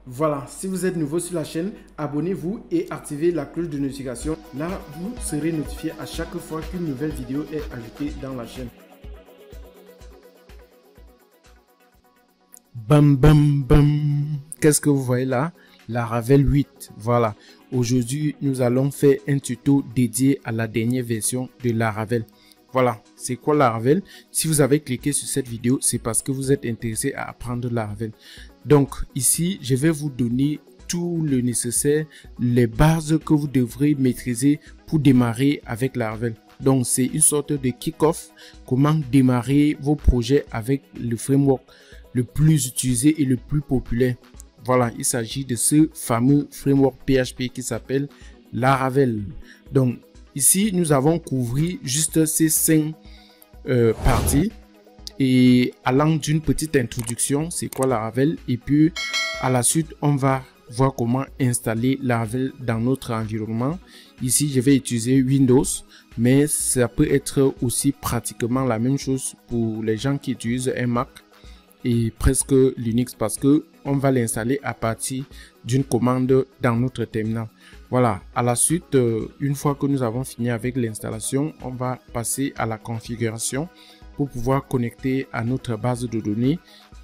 Voilà, si vous êtes nouveau sur la chaîne, abonnez-vous et activez la cloche de notification. Là, vous serez notifié à chaque fois qu'une nouvelle vidéo est ajoutée dans la chaîne. Bam bam bam. Qu'est-ce que vous voyez là? Laravel 8. Voilà. Aujourd'hui, nous allons faire un tuto dédié à la dernière version de Laravel. Voilà, c'est quoi Laravel? Si vous avez cliqué sur cette vidéo, c'est parce que vous êtes intéressé à apprendre Laravel. Donc ici, je vais vous donner tout le nécessaire, les bases que vous devrez maîtriser pour démarrer avec Laravel. Donc c'est une sorte de kick-off, comment démarrer vos projets avec le framework le plus utilisé et le plus populaire. Voilà, il s'agit de ce fameux framework PHP qui s'appelle Laravel. Donc ici, nous avons couvert juste ces 5 parties et allant d'une petite introduction, c'est quoi Laravel, et puis à la suite, on va voir comment installer Laravel dans notre environnement. Ici, je vais utiliser Windows, mais ça peut être aussi pratiquement la même chose pour les gens qui utilisent un Mac et presque Linux parce que on va l'installer à partir d'une commande dans notre terminal. Voilà, à la suite, une fois que nous avons fini avec l'installation, on va passer à la configuration pour pouvoir connecter à notre base de données.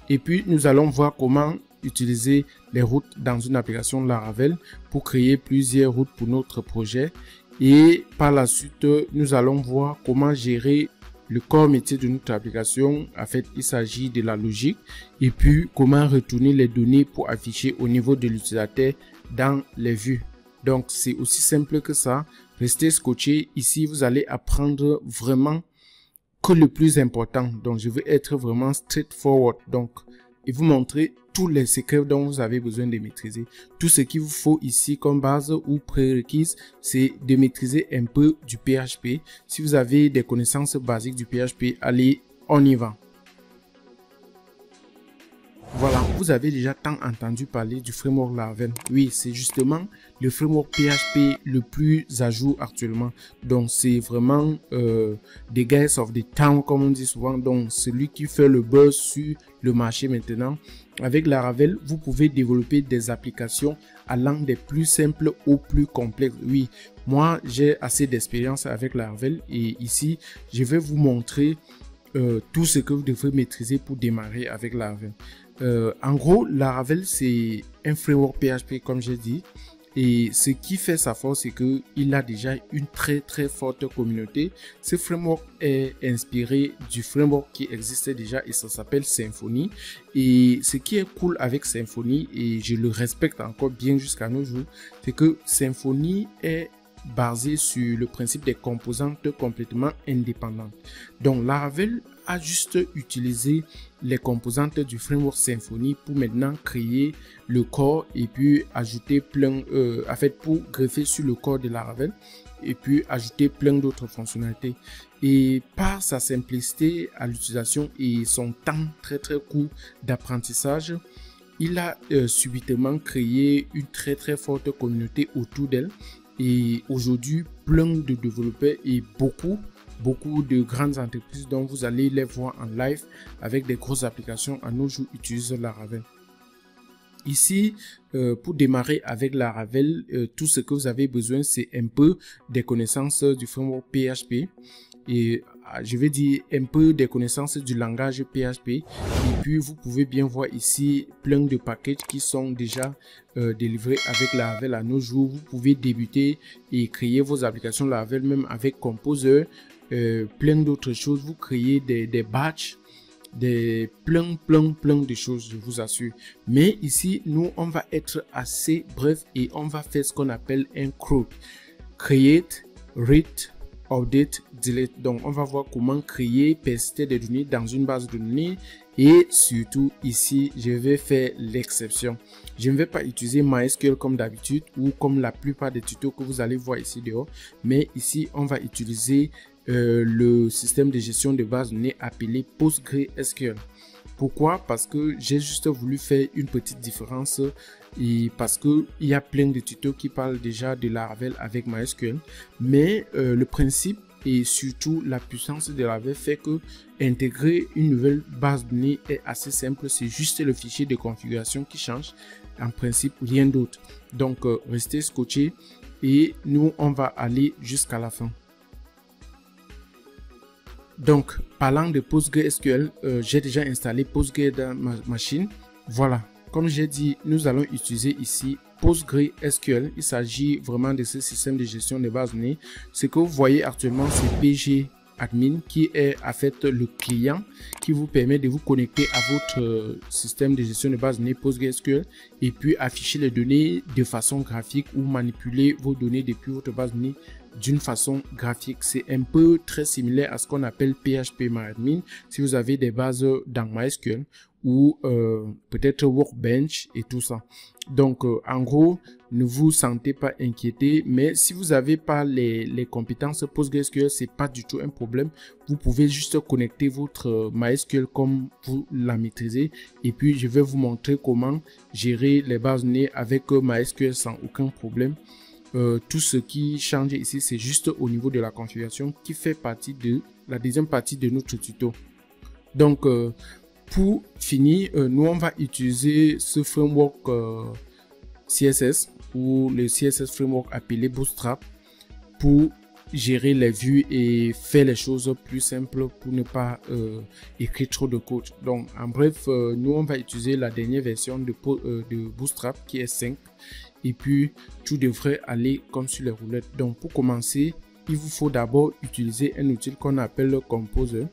Et puis, nous allons voir comment utiliser les routes dans une application Laravel pour créer plusieurs routes pour notre projet. Et par la suite, nous allons voir comment gérer le corps métier de notre application. En fait, il s'agit de la logique et puis comment retourner les données pour afficher au niveau de l'utilisateur dans les vues. Donc, c'est aussi simple que ça. Restez scotché. Ici, vous allez apprendre vraiment que le plus important. Donc, je veux être vraiment straightforward. Donc, et vous montrer tous les secrets dont vous avez besoin de maîtriser. Tout ce qu'il vous faut ici comme base ou prérequis, c'est de maîtriser un peu du PHP. Si vous avez des connaissances basiques du PHP, allez, on y va. Voilà, vous avez déjà tant entendu parler du framework Laravel. Oui, c'est justement le framework PHP le plus à jour actuellement. Donc, c'est vraiment the guys of the town, comme on dit souvent. Donc, celui qui fait le buzz sur le marché maintenant. Avec Laravel, vous pouvez développer des applications allant des plus simples aux plus complexes. Oui, moi, j'ai assez d'expérience avec Laravel et ici, je vais vous montrer tout ce que vous devrez maîtriser pour démarrer avec Laravel. En gros, Laravel, c'est un framework PHP, comme j'ai dit. Et ce qui fait sa force, c'est qu'il a déjà une très forte communauté. Ce framework est inspiré du framework qui existait déjà et ça s'appelle Symfony. Et ce qui est cool avec Symfony, et je le respecte encore bien jusqu'à nos jours, c'est que Symfony est basé sur le principe des composantes complètement indépendantes. Donc Laravel a juste utilisé les composantes du framework Symfony pour maintenant créer le corps et puis ajouter plein, en fait pour greffer sur le corps de Laravel et puis ajouter plein d'autres fonctionnalités. Et par sa simplicité à l'utilisation et son temps très court d'apprentissage, il a subitement créé une très forte communauté autour d'elle. Et aujourd'hui, plein de développeurs et beaucoup de grandes entreprises dont vous allez les voir en live avec des grosses applications à nos jours utilisent Laravel. Ici, pour démarrer avec Laravel, tout ce que vous avez besoin, c'est un peu des connaissances du framework PHP. Et je vais dire un peu des connaissances du langage PHP et puis vous pouvez bien voir ici plein de packages qui sont déjà délivrés avec Laravel à nos jours. Vous pouvez débuter et créer vos applications Laravel même avec Composer, plein d'autres choses. Vous créez des batchs, plein de choses, je vous assure. Mais ici, nous, on va être assez bref et on va faire ce qu'on appelle un CRUD. Create, read, update, delete. Donc, on va voir comment créer, persister des données dans une base de données. Et surtout, ici, je vais faire l'exception. Je ne vais pas utiliser MySQL comme d'habitude ou comme la plupart des tutos que vous allez voir ici dehors. Mais ici, on va utiliser le système de gestion de base de données appelé PostgreSQL. Pourquoi? Parce que j'ai juste voulu faire une petite différence et parce que il y a plein de tutos qui parlent déjà de Laravel avec MySQL, mais le principe et surtout la puissance de Laravel fait que intégrer une nouvelle base de données est assez simple. C'est juste le fichier de configuration qui change, en principe rien d'autre. Donc restez scotché et nous on va aller jusqu'à la fin. Donc parlant de PostgreSQL, j'ai déjà installé Postgre dans ma machine. Voilà, comme j'ai dit, nous allons utiliser ici PostgreSQL. Il s'agit vraiment de ce système de gestion de base de données. Ce que vous voyez actuellement, c'est pgadmin qui est en fait le client qui vous permet de vous connecter à votre système de gestion de base de données PostgreSQL et puis afficher les données de façon graphique ou manipuler vos données depuis votre base de données d'une façon graphique. C'est un peu très similaire à ce qu'on appelle phpMyAdmin si vous avez des bases dans MySQL ou peut-être Workbench et tout ça. Donc en gros, ne vous sentez pas inquiété, mais si vous n'avez pas les compétences PostgreSQL, c'est pas du tout un problème. Vous pouvez juste connecter votre MySQL comme vous la maîtrisez et puis je vais vous montrer comment gérer les bases de données avec MySQL sans aucun problème. Tout ce qui change ici, c'est juste au niveau de la configuration qui fait partie de la deuxième partie de notre tuto. Donc pour finir, nous on va utiliser ce framework CSS ou le CSS framework appelé Bootstrap pour gérer les vues et faire les choses plus simples pour ne pas écrire trop de code. Donc en bref, nous on va utiliser la dernière version de Bootstrap qui est 5 et puis tout devrait aller comme sur les roulettes. Donc pour commencer, il vous faut d'abord utiliser un outil qu'on appelle Composer.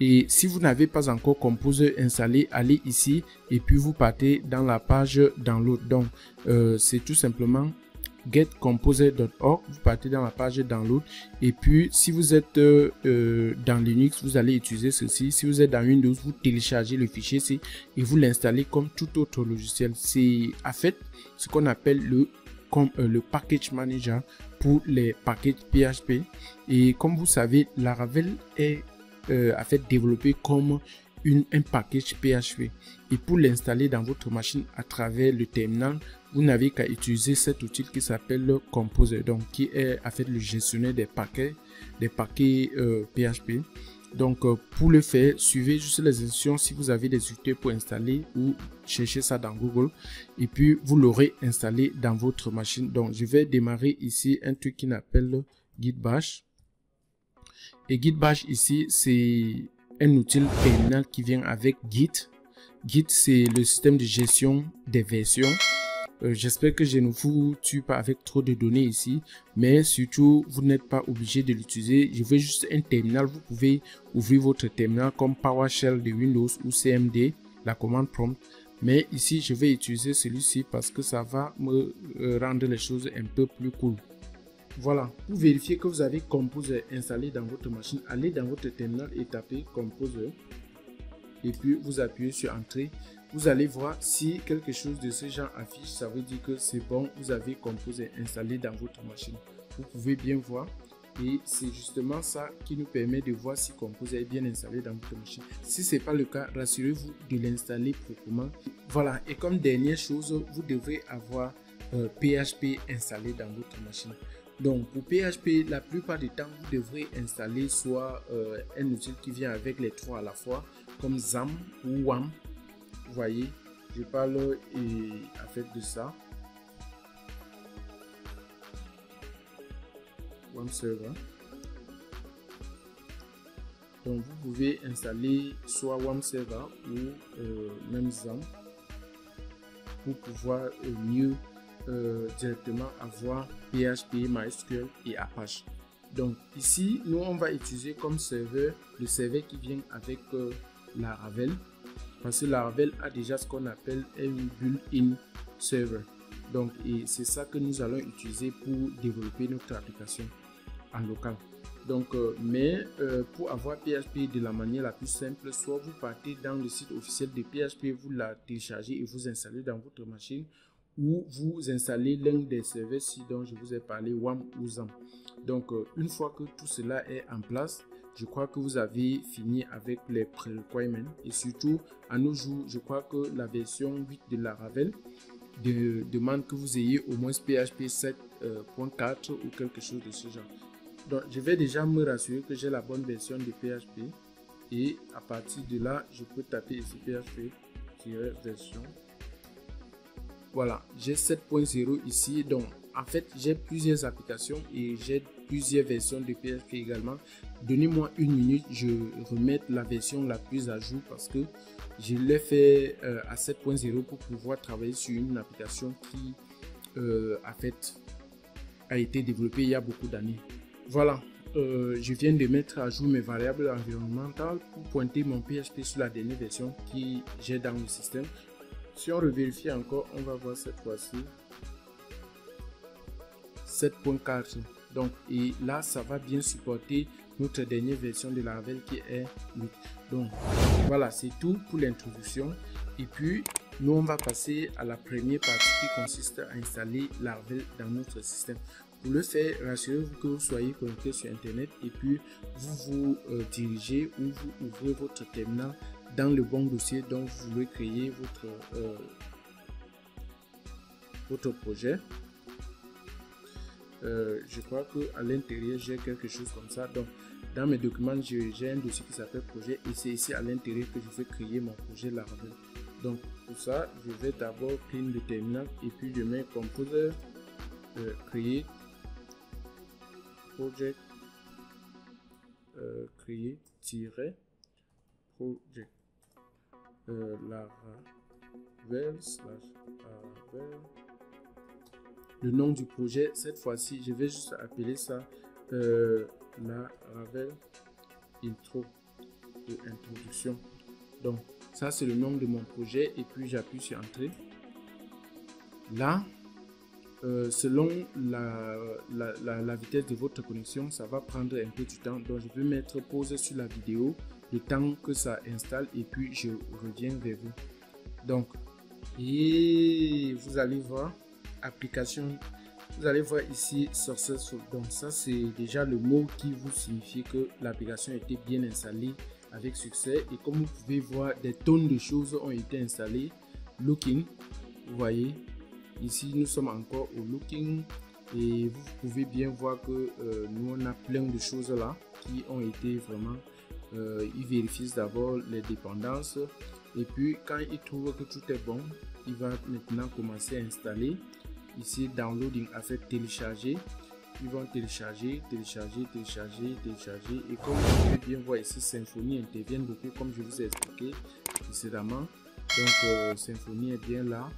Et si vous n'avez pas encore Composer installé, allez ici et puis vous partez dans la page download. Donc c'est tout simplement getcomposer.org. Vous partez dans la page download et puis si vous êtes dans Linux, vous allez utiliser ceci. Si vous êtes dans Windows, vous téléchargez le fichier C et vous l'installez comme tout autre logiciel. C'est en fait ce qu'on appelle le package manager pour les packages PHP. Et comme vous savez, Laravel est en fait développé comme un package PHP et pour l'installer dans votre machine à travers le terminal, vous n'avez qu'à utiliser cet outil qui s'appelle Composer, donc qui est en fait le gestionnaire des paquets PHP. Donc pour le faire, suivez juste les instructions si vous avez des outils pour installer ou cherchez ça dans Google et puis vous l'aurez installé dans votre machine. Donc je vais démarrer ici un truc qui s'appelle Git Bash. Et Git Bash ici, c'est un outil terminal qui vient avec Git. Git, c'est le système de gestion des versions. J'espère que je ne vous tue pas avec trop de données ici, mais surtout, vous n'êtes pas obligé de l'utiliser. Je veux juste un terminal. Vous pouvez ouvrir votre terminal comme PowerShell de Windows ou CMD, la commande prompt. Mais ici, je vais utiliser celui-ci parce que ça va me rendre les choses un peu plus cool. Voilà, pour vérifier que vous avez Composer installé dans votre machine, allez dans votre terminal et tapez Composer et puis vous appuyez sur Entrée. Vous allez voir si quelque chose de ce genre affiche, ça veut dire que c'est bon, vous avez Composer installé dans votre machine. Vous pouvez bien voir et c'est justement ça qui nous permet de voir si Composer est bien installé dans votre machine. Si ce n'est pas le cas, rassurez-vous de l'installer proprement. Voilà, et comme dernière chose, vous devrez avoir PHP installé dans votre machine. Donc pour PHP, la plupart du temps, vous devrez installer soit un outil qui vient avec les trois à la fois, comme XAMPP ou WAMP. Vous voyez, je parle en fait de ça. WAMP Server. Donc vous pouvez installer soit WAMP Server ou même XAMPP pour pouvoir mieux directement avoir PHP, MySQL et Apache. Donc ici, nous on va utiliser comme serveur le serveur qui vient avec Laravel, parce que Laravel a déjà ce qu'on appelle un built-in server. Donc c'est ça que nous allons utiliser pour développer notre application en local. Donc pour avoir PHP de la manière la plus simple, soit vous partez dans le site officiel de PHP, vous la téléchargez et vous installez dans votre machine, ou vous installez l'un des serveurs dont je vous ai parlé, WAMP ou XAMPP. Donc une fois que tout cela est en place, je crois que vous avez fini avec les prerequirements et surtout à nos jours, je crois que la version 8 de Laravel demande que vous ayez au moins PHP 7.4 ou quelque chose de ce genre. Donc, je vais déjà me rassurer que j'ai la bonne version de PHP. Et à partir de là, je peux taper ici PHP-version. Voilà, j'ai 7.0 ici. Donc, en fait, j'ai plusieurs applications et j'ai plusieurs versions de PHP également. Donnez-moi une minute, je remets la version la plus à jour parce que je l'ai fait à 7.0 pour pouvoir travailler sur une application qui a été développée il y a beaucoup d'années. Voilà, je viens de mettre à jour mes variables environnementales pour pointer mon PHP sur la dernière version que j'ai dans le système. Si on revérifie encore, on va voir cette fois-ci 7.4. Donc, et là, ça va bien supporter notre dernière version de Laravel qui est 8. Donc, voilà, c'est tout pour l'introduction. Et puis, nous, on va passer à la première partie qui consiste à installer Laravel dans notre système. Pour le faire, rassurez-vous que vous soyez connecté sur Internet et puis vous vous dirigez ou vous ouvrez votre terminal dans le bon dossier dont vous voulez créer votre projet. Je crois que à l'intérieur j'ai quelque chose comme ça. Donc dans mes documents j'ai un dossier qui s'appelle projet et c'est ici à l'intérieur que je vais créer mon projet Laravel. Donc pour ça je vais d'abord clean le terminal et puis je mets composer créer project créer tiret project Laravel /Laravel. Le nom du projet, cette fois-ci, je vais juste appeler ça Laravel intro de introduction. Donc, ça c'est le nom de mon projet et puis j'appuie sur Entrée. Là, selon la vitesse de votre connexion, ça va prendre un peu du temps. Donc, je vais mettre pause sur la vidéo le temps que ça installe et puis je reviens vers vous. Donc, et vous allez voir application, vous allez voir ici successful. Donc ça c'est déjà le mot qui vous signifie que l'application a été bien installée avec succès. Et comme vous pouvez voir, des tonnes de choses ont été installées. Looking, vous voyez ici nous sommes encore au looking et vous pouvez bien voir que nous on a plein de choses là qui ont été vraiment il vérifie d'abord les dépendances et puis quand il trouve que tout est bon, il va maintenant commencer à installer. Ici downloading a fait télécharger, ils vont télécharger et comme vous pouvez bien voir ici Symfony intervient beaucoup comme je vous ai expliqué précédemment. Donc Symfony est bien là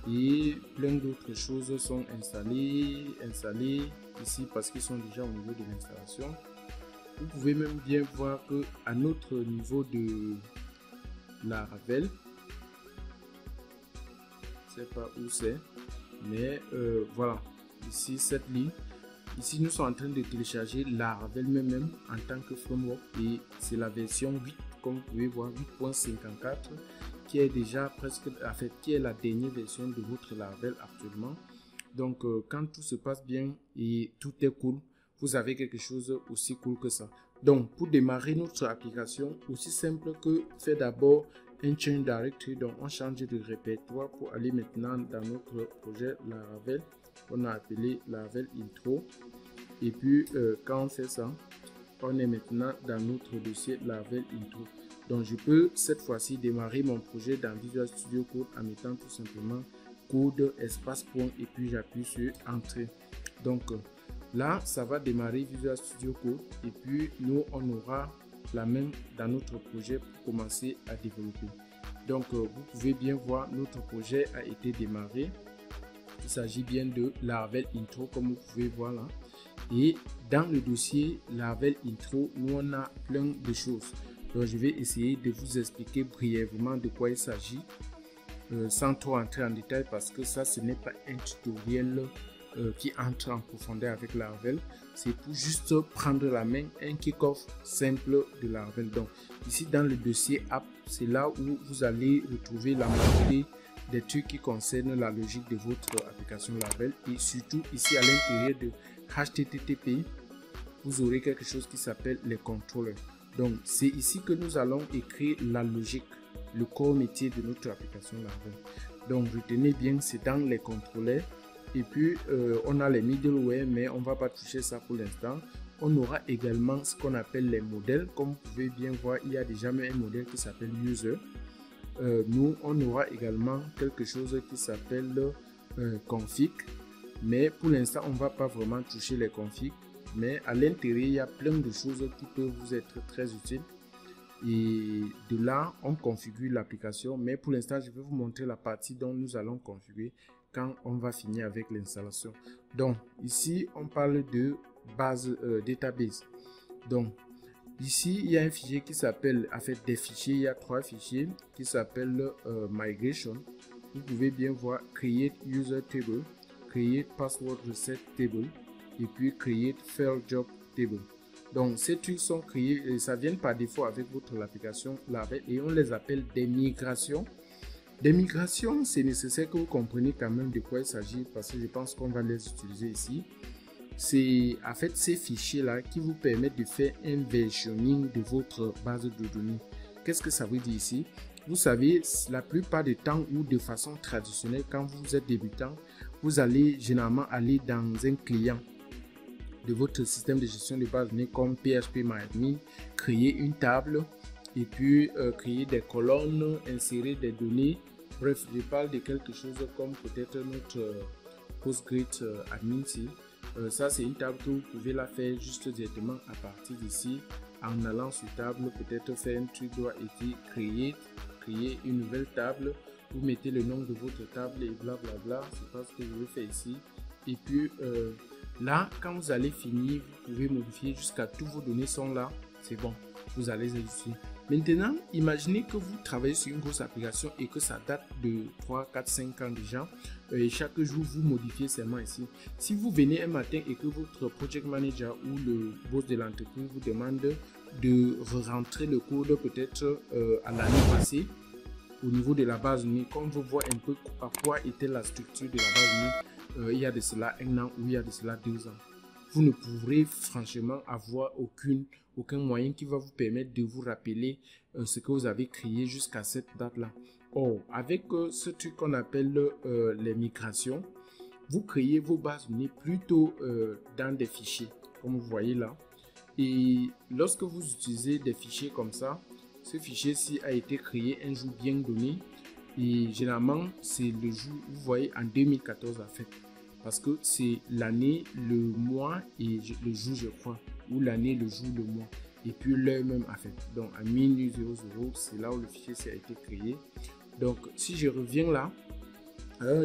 et plein d'autres choses sont installées ici parce qu'ils sont déjà au niveau de l'installation. Vous pouvez même bien voir que à notre niveau de Laravel, je ne sais pas où c'est, mais voilà, ici cette ligne, ici nous sommes en train de télécharger Laravel même en tant que framework et c'est la version 8 comme vous pouvez voir 8.54 qui est déjà presque en fait qui est la dernière version de votre Laravel actuellement. Donc quand tout se passe bien et tout est cool, vous avez quelque chose aussi cool que ça. Donc pour démarrer notre application, aussi simple que faire d'abord un change directory. Donc on change de répertoire pour aller maintenant dans notre projet Laravel. On a appelé Laravel intro et puis quand on fait ça, on est maintenant dans notre dossier Laravel intro. Donc je peux cette fois-ci démarrer mon projet dans Visual Studio Code en mettant tout simplement code espace point et puis j'appuie sur entrée. Donc là ça va démarrer Visual Studio Code et puis nous on aura la même dans notre projet pour commencer à développer. Donc vous pouvez bien voir notre projet a été démarré. Il s'agit bien de Laravel intro comme vous pouvez voir là. Et dans le dossier Laravel intro, nous on a plein de choses. Donc je vais essayer de vous expliquer brièvement de quoi il s'agit sans trop entrer en détail parce que ça ce n'est pas un tutoriel qui entre en profondeur avec Laravel. C'est pour juste prendre la main, un kick-off simple de Laravel. Donc ici dans le dossier app, c'est là où vous allez retrouver la majorité des trucs qui concernent la logique de votre application Laravel et surtout ici à l'intérieur de HTTP, vous aurez quelque chose qui s'appelle les contrôleurs. Donc c'est ici que nous allons écrire la logique le corps métier de notre application Laravel. Donc retenez bien, c'est dans les contrôleurs. Et puis on a les middleware, mais on va pas toucher ça pour l'instant. On aura également ce qu'on appelle les modèles. Comme vous pouvez bien voir, il y a déjà même un modèle qui s'appelle user. Nous, on aura également quelque chose qui s'appelle config. Mais pour l'instant, on ne va pas vraiment toucher les configs. Mais à l'intérieur, il y a plein de choses qui peuvent vous être très utiles. Et de là, on configure l'application. Mais pour l'instant, je vais vous montrer la partie dont nous allons configurer quand on va finir avec l'installation. Donc, ici, on parle de base database. Donc, ici, il y a un fichier qui s'appelle, en fait, des fichiers, il y a 3 fichiers qui s'appellent migration. Vous pouvez bien voir create user table, create password reset table et puis create fail job table. Donc, ces trucs sont créés et ça vient par défaut avec votre application Laravel et on les appelle des migrations. Des migrations, c'est nécessaire que vous compreniez quand même de quoi il s'agit parce que je pense qu'on va les utiliser ici. C'est en fait ces fichiers-là qui vous permettent de faire un versionning de votre base de données. Qu'est-ce que ça veut dire ici? Vous savez, la plupart du temps ou de façon traditionnelle, quand vous êtes débutant, vous allez généralement aller dans un client de votre système de gestion de base de données comme PHPMyAdmin, créer une table et puis créer des colonnes, insérer des données. Bref, je parle de quelque chose comme peut-être notre PostgreSQL ici. Ça, c'est une table que vous pouvez la faire juste directement à partir d'ici. En allant sur table, peut-être faire un truc doit être créer une nouvelle table. Vous mettez le nom de votre table et blablabla. C'est pas ce que je vais faire ici. Et puis là, quand vous allez finir, vous pouvez modifier jusqu'à toutes vos données sont là. C'est bon, vous allez ici. Maintenant, imaginez que vous travaillez sur une grosse application et que ça date de 3, 4, 5 ans déjà. Et chaque jour, vous modifiez seulement ici. Si vous venez un matin et que votre project manager ou le boss de l'entreprise vous demande de rentrer le code peut-être à l'année passée au niveau de la base de données, comme vous voyez un peu à quoi était la structure de la base de données il y a de cela 1 an ou il y a de cela 2 ans. Vous ne pourrez franchement avoir aucun moyen qui va vous permettre de vous rappeler ce que vous avez créé jusqu'à cette date-là. Or, avec ce truc qu'on appelle les migrations, vous créez vos bases de données plutôt dans des fichiers, comme vous voyez là. Et lorsque vous utilisez des fichiers comme ça, ce fichier-ci a été créé un jour bien donné. Et généralement, c'est le jour, vous voyez, en 2014 en fait. Parce que c'est l'année, le mois et le jour, je crois. Ou l'année, le jour, le mois. Et puis l'heure même, en fait. Donc, à minuit 00, c'est là où le fichier a été créé. Donc, si je reviens là,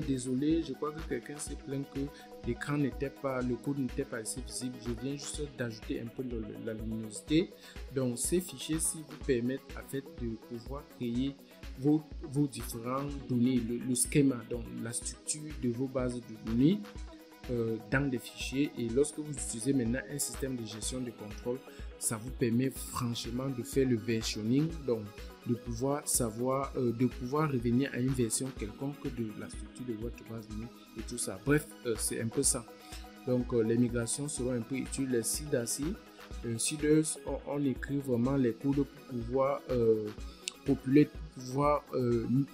désolé, je crois que quelqu'un s'est plaint que l'écran n'était pas, le code n'était pas assez visible. Je viens juste d'ajouter un peu la luminosité. Donc, ces fichiers-ci vous permettent, en fait, de pouvoir créer vos différentes données, le schéma, donc la structure de vos bases de données dans des fichiers. Et lorsque vous utilisez maintenant un système de gestion de contrôle, ça vous permet franchement de faire le versionning, donc de pouvoir savoir, de pouvoir revenir à une version quelconque de la structure de votre base de données et tout ça. Bref, c'est un peu ça. Donc les migrations seront un peu utiles. Les SIDACI, SIDers, on écrit vraiment les codes pour pouvoir populer, pour pouvoir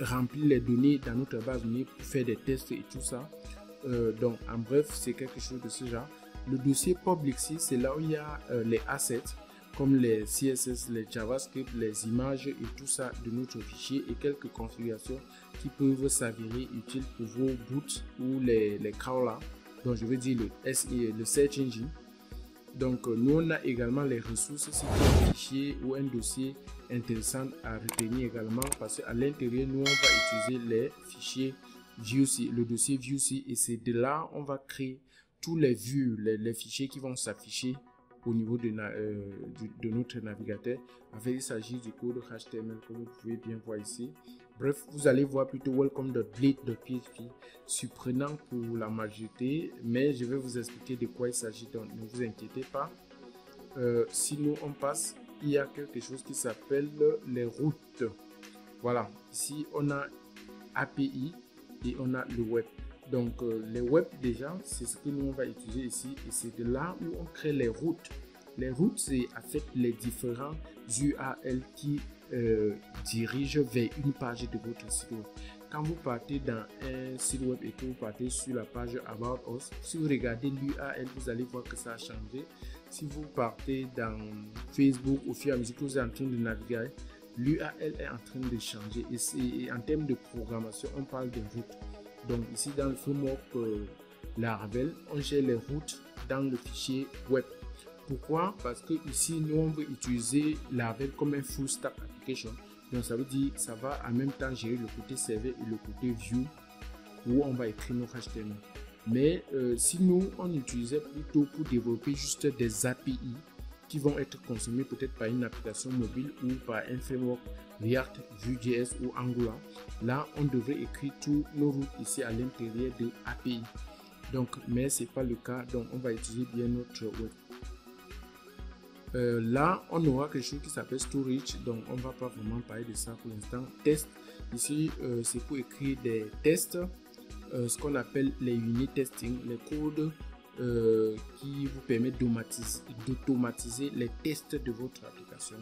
remplir les données dans notre base de données pour faire des tests et tout ça. Donc en bref, c'est quelque chose de ce genre. Le dossier public, c'est là où il y a les assets comme les CSS, les JavaScript, les images et tout ça de notre fichier et quelques configurations qui peuvent s'avérer utiles pour vos boots ou les crawlers. Donc je veux dire le Search Engine. Donc nous on a également les ressources, c'est un fichier ou un dossier intéressant à retenir également parce qu'à l'intérieur nous on va utiliser les fichiers ViewC, le dossier ViewC, et c'est de là on va créer tous les vues, les fichiers qui vont s'afficher au niveau de notre navigateur. En fait, il s'agit du code HTML comme vous pouvez bien voir ici. Bref, vous allez voir plutôt welcome.blade.php, surprenant pour la majorité, mais je vais vous expliquer de quoi il s'agit, donc ne vous inquiétez pas. Sinon, on passe, il y a quelque chose qui s'appelle les routes. Voilà, ici on a API et on a le web. Donc les web déjà, c'est ce que nous on va utiliser ici et c'est de là où on crée les routes. Les routes, c'est en fait les différents URL qui dirige vers une page de votre site web. Quand vous partez dans un site web et que vous partez sur la page About Us, si vous regardez l'URL, vous allez voir que ça a changé. Si vous partez dans Facebook, au fur et à mesure que vous êtes en train de naviguer, l'URL est en train de changer. Et en termes de programmation, on parle de routes. Donc ici, dans le framework Laravel, on gère les routes dans le fichier web. Pourquoi? Parce que ici, nous, on veut utiliser Laravel comme un full stack application. Donc, ça veut dire que ça va en même temps gérer le côté serveur et le côté view où on va écrire nos HTML. Mais si nous, on utilisait plutôt pour développer juste des API qui vont être consommés peut-être par une application mobile ou par un framework React, Vue.js ou Angular, là, on devrait écrire tous nos routes ici à l'intérieur de API. Donc, mais c'est pas le cas. Donc, on va utiliser bien notre web. Là, on aura quelque chose qui s'appelle storage, donc on va pas vraiment parler de ça pour l'instant. Test, ici, c'est pour écrire des tests, ce qu'on appelle les unit testing, les codes qui vous permettent d'automatiser les tests de votre application.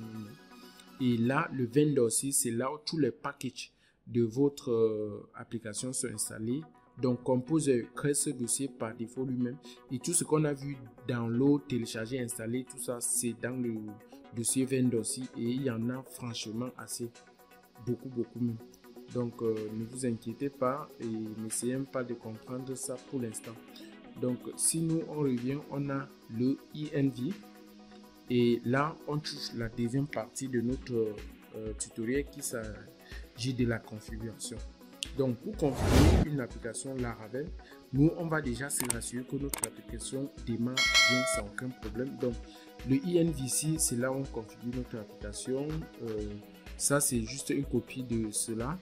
Et là, le vendor aussi, c'est là où tous les packages de votre application sont installés. Donc, Composer crée ce dossier par défaut lui-même. Et tout ce qu'on a vu download, télécharger, installer, tout ça, c'est dans le dossier vendor aussi. Et il y en a franchement assez, beaucoup même. Donc, ne vous inquiétez pas et n'essayez pas de comprendre ça pour l'instant. Donc, si nous, on revient, on a le INV. Et là, on touche la deuxième partie de notre tutoriel qui s'agit de la configuration. Donc, pour configurer une application Laravel, nous, on va déjà se rassurer que notre application démarre bien sans aucun problème. Donc, le INVC, c'est là où on configure notre application. Ça, c'est juste une copie de cela.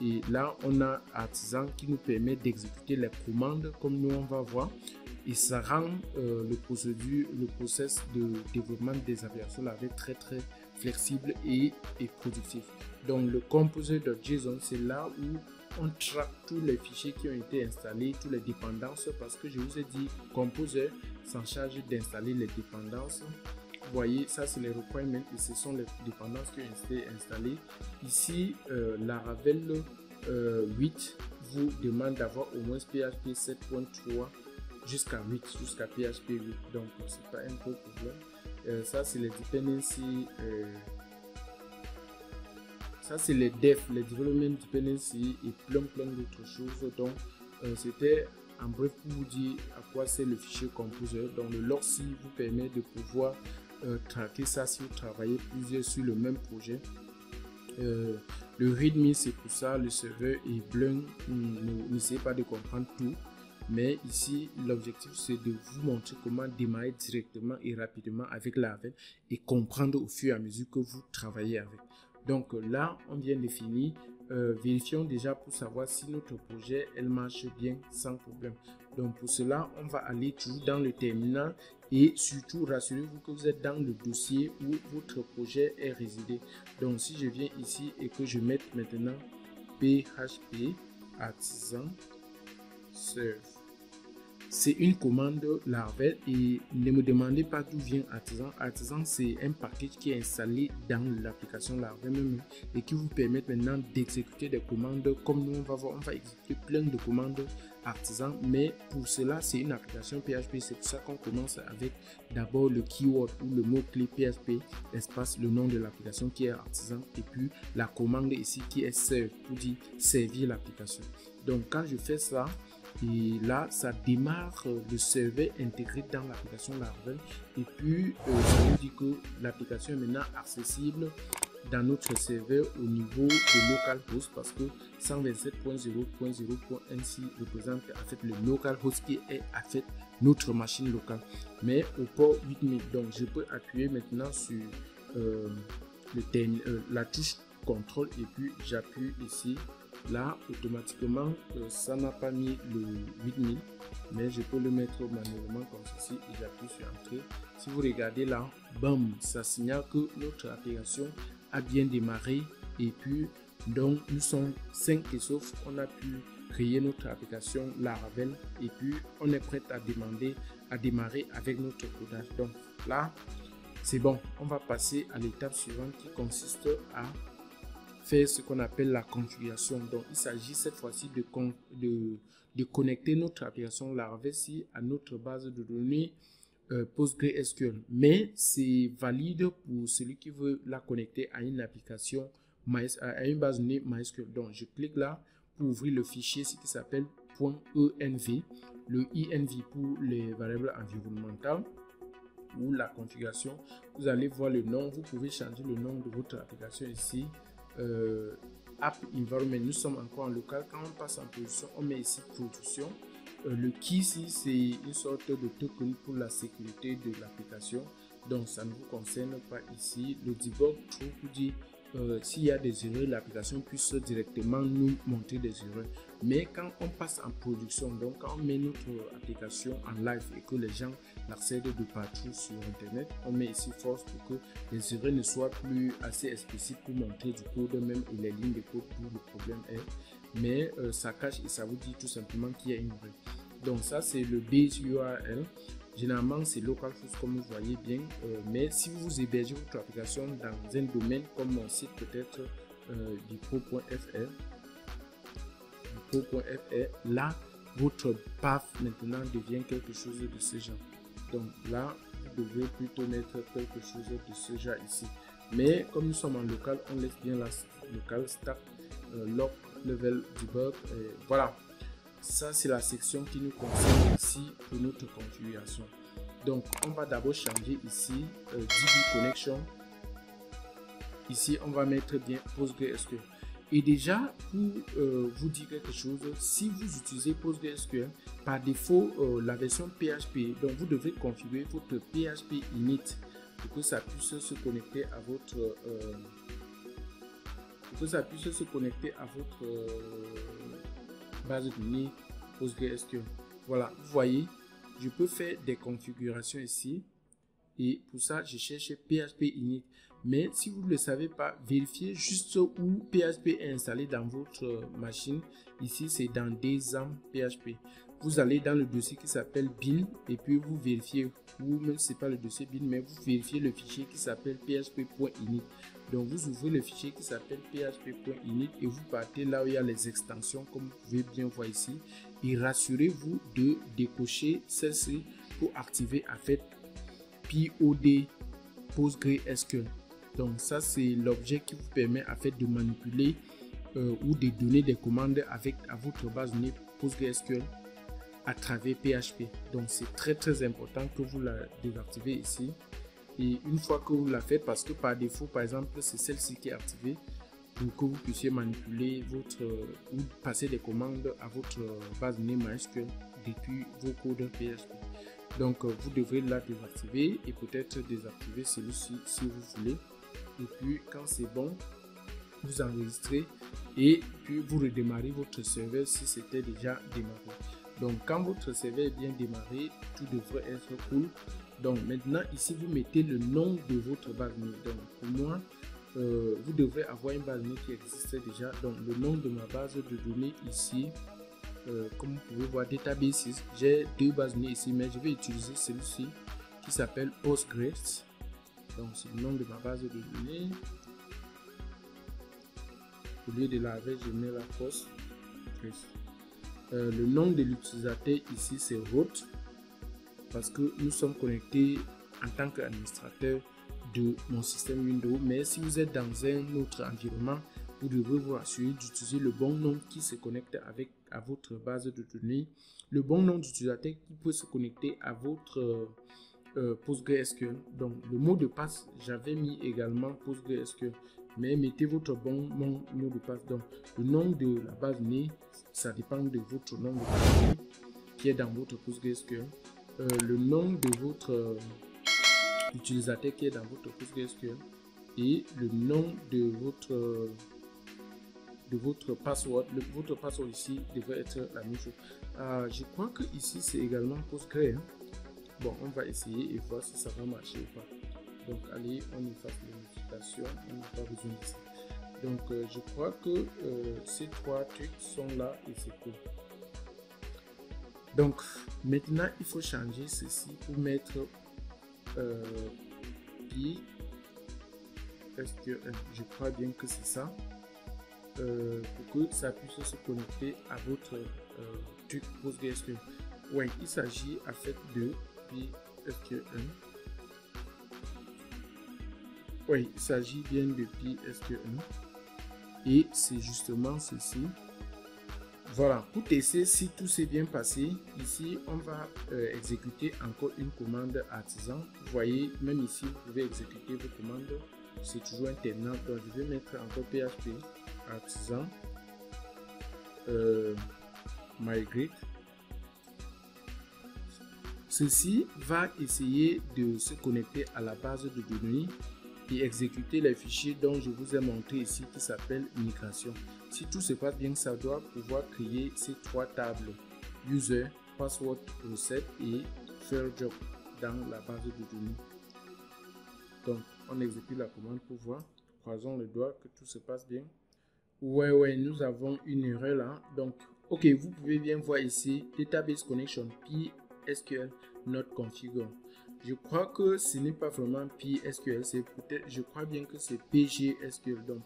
Et là, on a Artisan qui nous permet d'exécuter les commandes comme nous, on va voir. Et ça rend le process de développement des applications Laravel très flexible et productif. Donc, le composer.json, c'est là où on traque tous les fichiers qui ont été installés, toutes les dépendances, parce que je vous ai dit, Composer s'en charge d'installer les dépendances. Vous voyez, ça c'est les requirements et ce sont les dépendances qui ont été installées. Ici, Laravel 8 vous demande d'avoir au moins PHP 7.3 jusqu'à 8, jusqu'à PHP 8. Donc, c'est pas un gros problème. Ça, c'est les dependencies. Ça, c'est les devs, les development dependencies et plein d'autres choses. Donc, c'était en bref pour vous dire à quoi c'est le fichier Composer. Donc, le logc vous permet de pouvoir traquer ça si vous travaillez plusieurs sur le même projet. Le readme, c'est pour ça, le serveur est blanc. N'essayez pas de comprendre tout. Mais ici, l'objectif, c'est de vous montrer comment démarrer directement et rapidement avec Laravel et comprendre au fur et à mesure que vous travaillez avec. Donc là, on vient de finir. Vérifions déjà pour savoir si notre projet, elle marche bien sans problème. Donc pour cela, on va aller toujours dans le terminal et surtout rassurez-vous que vous êtes dans le dossier où votre projet est résidé. Donc si je viens ici et que je mette maintenant PHP Artisan Serve. C'est une commande Laravel et ne me demandez pas d'où vient Artisan. Artisan, c'est un package qui est installé dans l'application Laravel même et qui vous permet maintenant d'exécuter des commandes. Comme nous, on va voir, on va exécuter plein de commandes Artisan, mais pour cela, c'est une application PHP. C'est pour ça qu'on commence avec d'abord le keyword ou le mot-clé PHP, espace le nom de l'application qui est Artisan et puis la commande ici qui est serve pour dire servir l'application. Donc, quand je fais ça, et là, ça démarre le serveur intégré dans l'application Laravel. Et puis, ça veut dire que l'application est maintenant accessible dans notre serveur au niveau de localhost parce que 127.0.0.1c représente en fait le localhost qui est en fait notre machine locale. Mais au port 8000, donc je peux appuyer maintenant sur la touche contrôle et puis j'appuie ici. Là, automatiquement, ça n'a pas mis le 8000, mais je peux le mettre manuellement comme ceci et j'appuie sur Entrée. Si vous regardez là, bam, ça signale que notre application a bien démarré et puis, donc, nous sommes 5 et sauf, on a pu créer notre application Laravel et puis, on est prêt à démarrer avec notre codage. Donc, là, c'est bon. On va passer à l'étape suivante qui consiste à faire ce qu'on appelle la configuration. Donc, il s'agit cette fois-ci de connecter notre application Laravel à notre base de données PostgreSQL. Mais c'est valide pour celui qui veut la connecter à une application, à une base de données MySQL. Donc, je clique là pour ouvrir le fichier qui s'appelle .env, le env pour les variables environnementales ou la configuration. Vous allez voir le nom, vous pouvez changer le nom de votre application ici. App environment, nous sommes encore en local. Quand on passe en production, on met ici production. Le key ici, c'est une sorte de token pour la sécurité de l'application, donc ça ne vous concerne pas ici. Le debug true pour dire s'il y a des erreurs, l'application puisse directement nous montrer des erreurs. Mais quand on passe en production, donc quand on met notre application en live et que les gens l'accèdent de partout sur internet, on met ici force pour que les erreurs ne soient plus assez explicites pour montrer du code même et les lignes de code où le problème est. Mais ça cache et ça vous dit tout simplement qu'il y a une erreur. Donc ça c'est le base URL. Généralement c'est localhost comme vous voyez bien, mais si vous hébergez votre application dans un domaine comme mon site peut-être dipro.fr, là votre path maintenant devient quelque chose de ce genre. Donc là vous devez plutôt mettre quelque chose de ce genre ici. Mais comme nous sommes en local, on laisse bien la local start log level debug. Voilà. Ça, c'est la section qui nous concerne ici pour notre configuration. Donc, on va d'abord changer ici DB Connection. Ici, on va mettre bien PostgreSQL. Et déjà, pour vous dire quelque chose, si vous utilisez PostgreSQL, par défaut, la version PHP, donc vous devez configurer votre PHP init pour que ça puisse se connecter à votre base de données PostgreSQL. Voilà, vous voyez, je peux faire des configurations ici et pour ça je cherche PHP init. Mais si vous ne le savez pas, vérifiez juste où PHP est installé dans votre machine. Ici c'est dans DESAM PHP. Vous allez dans le dossier qui s'appelle bin et puis vous vérifiez, ou même c'est pas le dossier bin, mais vous vérifiez le fichier qui s'appelle php.init. Donc vous ouvrez le fichier qui s'appelle php.init et vous partez là où il y a les extensions comme vous pouvez bien voir ici et rassurez-vous de décocher celle-ci pour activer en fait POD PostgreSQL. Donc ça c'est l'objet qui vous permet en fait de manipuler ou de donner des commandes à votre base de données PostgreSQL à travers PHP. Donc c'est très important que vous la désactivez ici. Et une fois que vous la faites, parce que par défaut, par exemple, c'est celle-ci qui est activée pour que vous puissiez manipuler votre ou passer des commandes à votre base de données MySQL depuis vos codes PHP. Donc, vous devrez la désactiver et peut-être désactiver celui-ci si vous voulez. Et puis, quand c'est bon, vous enregistrez et puis vous redémarrez votre serveur si c'était déjà démarré. Donc, quand votre serveur est bien démarré, tout devrait être cool. Donc maintenant ici vous mettez le nom de votre base de données. Donc pour moi vous devrez avoir une base de données qui existe déjà. Donc le nom de ma base de données ici, comme vous pouvez voir, databases, j'ai deux bases de données ici, mais je vais utiliser celui-ci qui s'appelle Postgres. Donc c'est le nom de ma base de données. Au lieu de la veille, je mets la Postgres. Le nom de l'utilisateur ici c'est root, parce que nous sommes connectés en tant qu'administrateur de mon système Windows. Mais si vous êtes dans un autre environnement, vous devrez vous assurer d'utiliser le bon nom qui se connecte à votre base de données, le bon nom d'utilisateur qui peut se connecter à votre PostgreSQL. Donc le mot de passe, j'avais mis également PostgreSQL, mais mettez votre bon mot de passe. Donc le nom de la base de données, ça dépend de votre nom de base de données qui est dans votre PostgreSQL. Le nom de votre utilisateur qui est dans votre PostgreSQL et le nom de votre password. Votre password ici devrait être la même chose. Je crois que ici c'est également Postgre. Bon, on va essayer et voir si ça va marcher ou pas. Donc allez, on efface les notifications, on n'a pas besoin de ça. Donc je crois que ces trois trucs sont là et c'est cool. Donc maintenant il faut changer ceci pour mettre puis SQL, je crois bien que c'est ça, pour que ça puisse se connecter à votre truc PostgreSQL. Oui, il s'agit en fait de PSQL. Oui, il s'agit bien de PSQL. Et c'est justement ceci. Voilà, pour tester si tout s'est bien passé, ici on va exécuter encore une commande artisan. Vous voyez, même ici vous pouvez exécuter vos commandes, c'est toujours un terminal. Donc je vais mettre encore PHP artisan migrate. Ceci va essayer de se connecter à la base de données et exécuter les fichiers dont je vous ai montré ici qui s'appelle migration. Si tout se passe bien, ça doit pouvoir créer ces trois tables user, password, recette et fair job dans la base de données. Donc on exécute la commande pour voir. Croisons le doigt que tout se passe bien. Ouais, nous avons une erreur là. Donc ok, vous pouvez bien voir ici database connection PSQL not configure. Je crois que ce n'est pas vraiment PSQL, c'est peut-être, je crois bien que c'est PGSQL, donc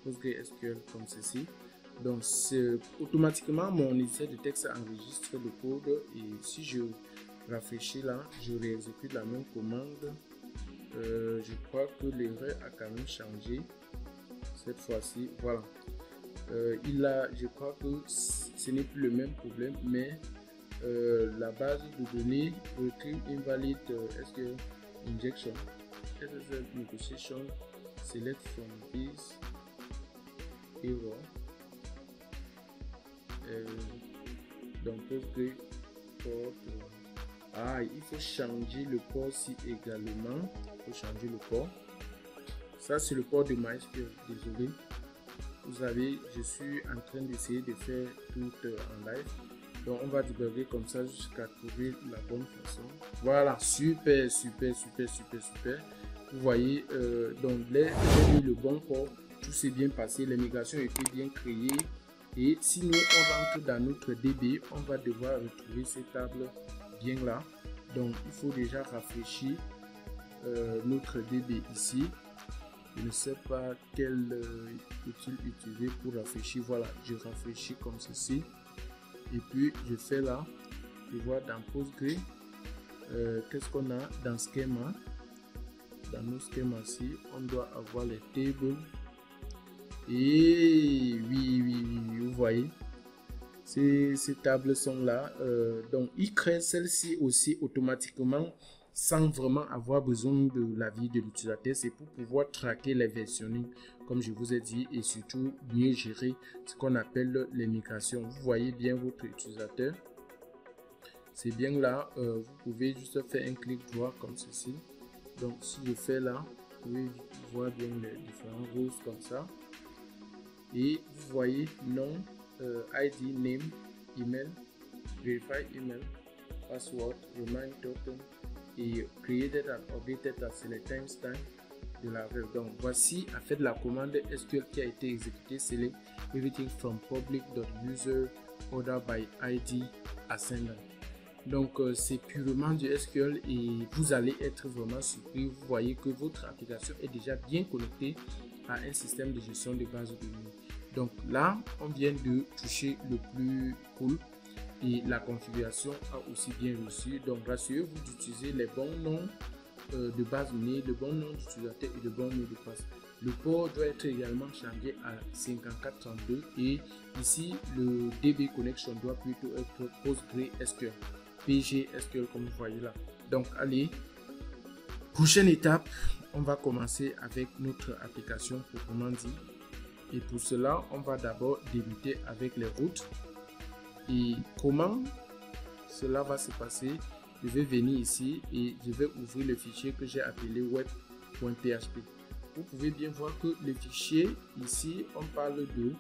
PostgreSQL comme ceci. Donc automatiquement mon éditeur de texte enregistre le code et si je rafraîchis là, je réexécute la même commande. Je crois que l'erreur a quand même changé cette fois-ci. Voilà. Je crois que ce n'est plus le même problème, mais la base de données retrieve invalid SQL injection SSL negotiation select from this error. Donc Postgre port. Il faut changer le port si également. Il faut changer le port. Ça c'est le port de MySQL. Désolé. Vous savez, je suis en train d'essayer de faire tout en live. Donc on va débugger comme ça jusqu'à trouver la bonne façon. Voilà, super. Vous voyez, donc j'ai mis le bon port, tout s'est bien passé, les migrations étaient bien créées. Et si nous on rentre dans notre DB, on va devoir retrouver ces tables bien là. Donc il faut déjà rafraîchir notre DB ici. Je ne sais pas quel outil utiliser pour rafraîchir. Voilà, je rafraîchis comme ceci. Et puis je fais là, je vois dans Postgre, qu'est-ce qu'on a dans Schema. Dans nos schémas ici, on doit avoir les tables. Et oui, vous voyez, ces tables sont là. Donc il crée celle-ci aussi automatiquement sans vraiment avoir besoin de l'avis de l'utilisateur. C'est pour pouvoir traquer les versionning, comme je vous ai dit, et surtout mieux gérer ce qu'on appelle les migrations. Vous voyez bien votre utilisateur. C'est bien là. Vous pouvez juste faire un clic droit comme ceci. Donc si je fais là, vous pouvez voir bien les différents rôles comme ça. Et vous voyez nom, ID, name, email, verify email, password, remind token et created and updated as the timestamp de la règle. Donc voici en fait la commande SQL qui a été exécutée. Select everything from public.user order by ID ascendant. Donc c'est purement du SQL et vous allez être vraiment surpris. Vous voyez que votre application est déjà bien connectée à un système de gestion de base de données. Donc là on vient de toucher le plus cool et la configuration a aussi bien reçu. Donc rassurez-vous d'utiliser les bons noms de base de données, le bon nom d'utilisateur et le bon mot de passe. Le port doit être également changé à 5432 et ici le DB connection doit plutôt être PostgreSQL. PGSQL comme vous voyez là. Donc allez, prochaine étape, on va commencer avec notre application proprement dit. Et pour cela, on va d'abord débuter avec les routes. Et comment cela va se passer? Je vais venir ici et je vais ouvrir le fichier que j'ai appelé web.php. Vous pouvez bien voir que le fichier ici, on parle de...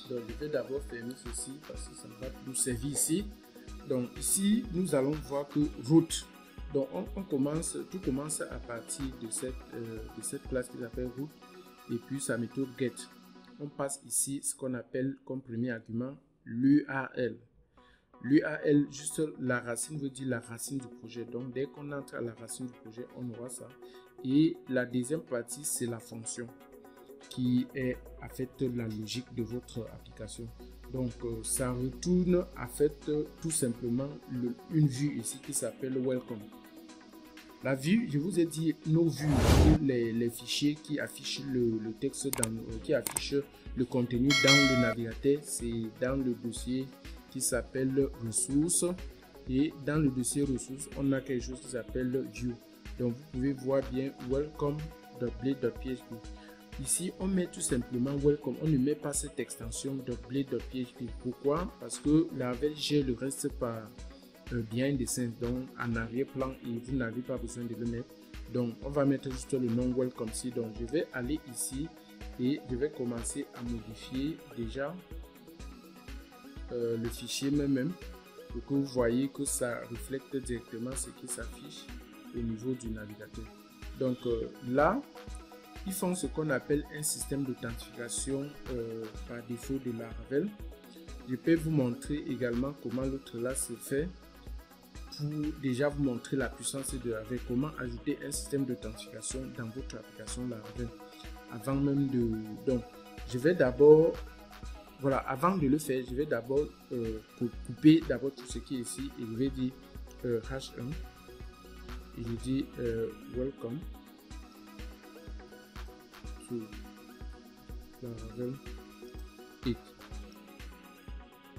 Donc je vais d'abord fermer ceci parce que ça ne va plus servir ici. Donc ici, nous allons voir que route. Donc tout commence à partir de cette classe qui s'appelle route et puis sa méthode get. On passe ici ce qu'on appelle comme premier argument l'URL. L'URL, juste la racine veut dire la racine du projet. Donc, dès qu'on entre à la racine du projet, on aura ça. Et la deuxième partie, c'est la fonction qui est en fait la logique de votre application. Donc, ça retourne en fait tout simplement une vue ici qui s'appelle Welcome. La vue, je vous ai dit, nos vues, les fichiers qui affichent le texte, qui affichent le contenu dans le navigateur, c'est dans le dossier qui s'appelle ressources. Et dans le dossier ressources, on a quelque chose qui s'appelle view. Donc, vous pouvez voir bien welcome.blade.php. Ici, on met tout simplement welcome. On ne met pas cette extension .blade.php. Pourquoi? Parce que Laravel gère le reste par bien dessin, donc en arrière-plan, et vous n'avez pas besoin de le mettre. Donc, on va mettre juste le nom welcome ici. Donc, je vais aller ici et je vais commencer à modifier déjà le fichier même pour que vous voyez que ça reflète directement ce qui s'affiche au niveau du navigateur. Donc là, ils font ce qu'on appelle un système d'authentification par défaut de Laravel. Je peux vous montrer également comment l'autre là se fait pour déjà vous montrer la puissance de Laravel, comment ajouter un système d'authentification dans votre application Laravel. Avant même de... Donc, je vais d'abord... Voilà, avant de le faire, je vais d'abord couper d'abord tout ce qui est ici et je vais dire h1 et je dis welcome to Laravel 8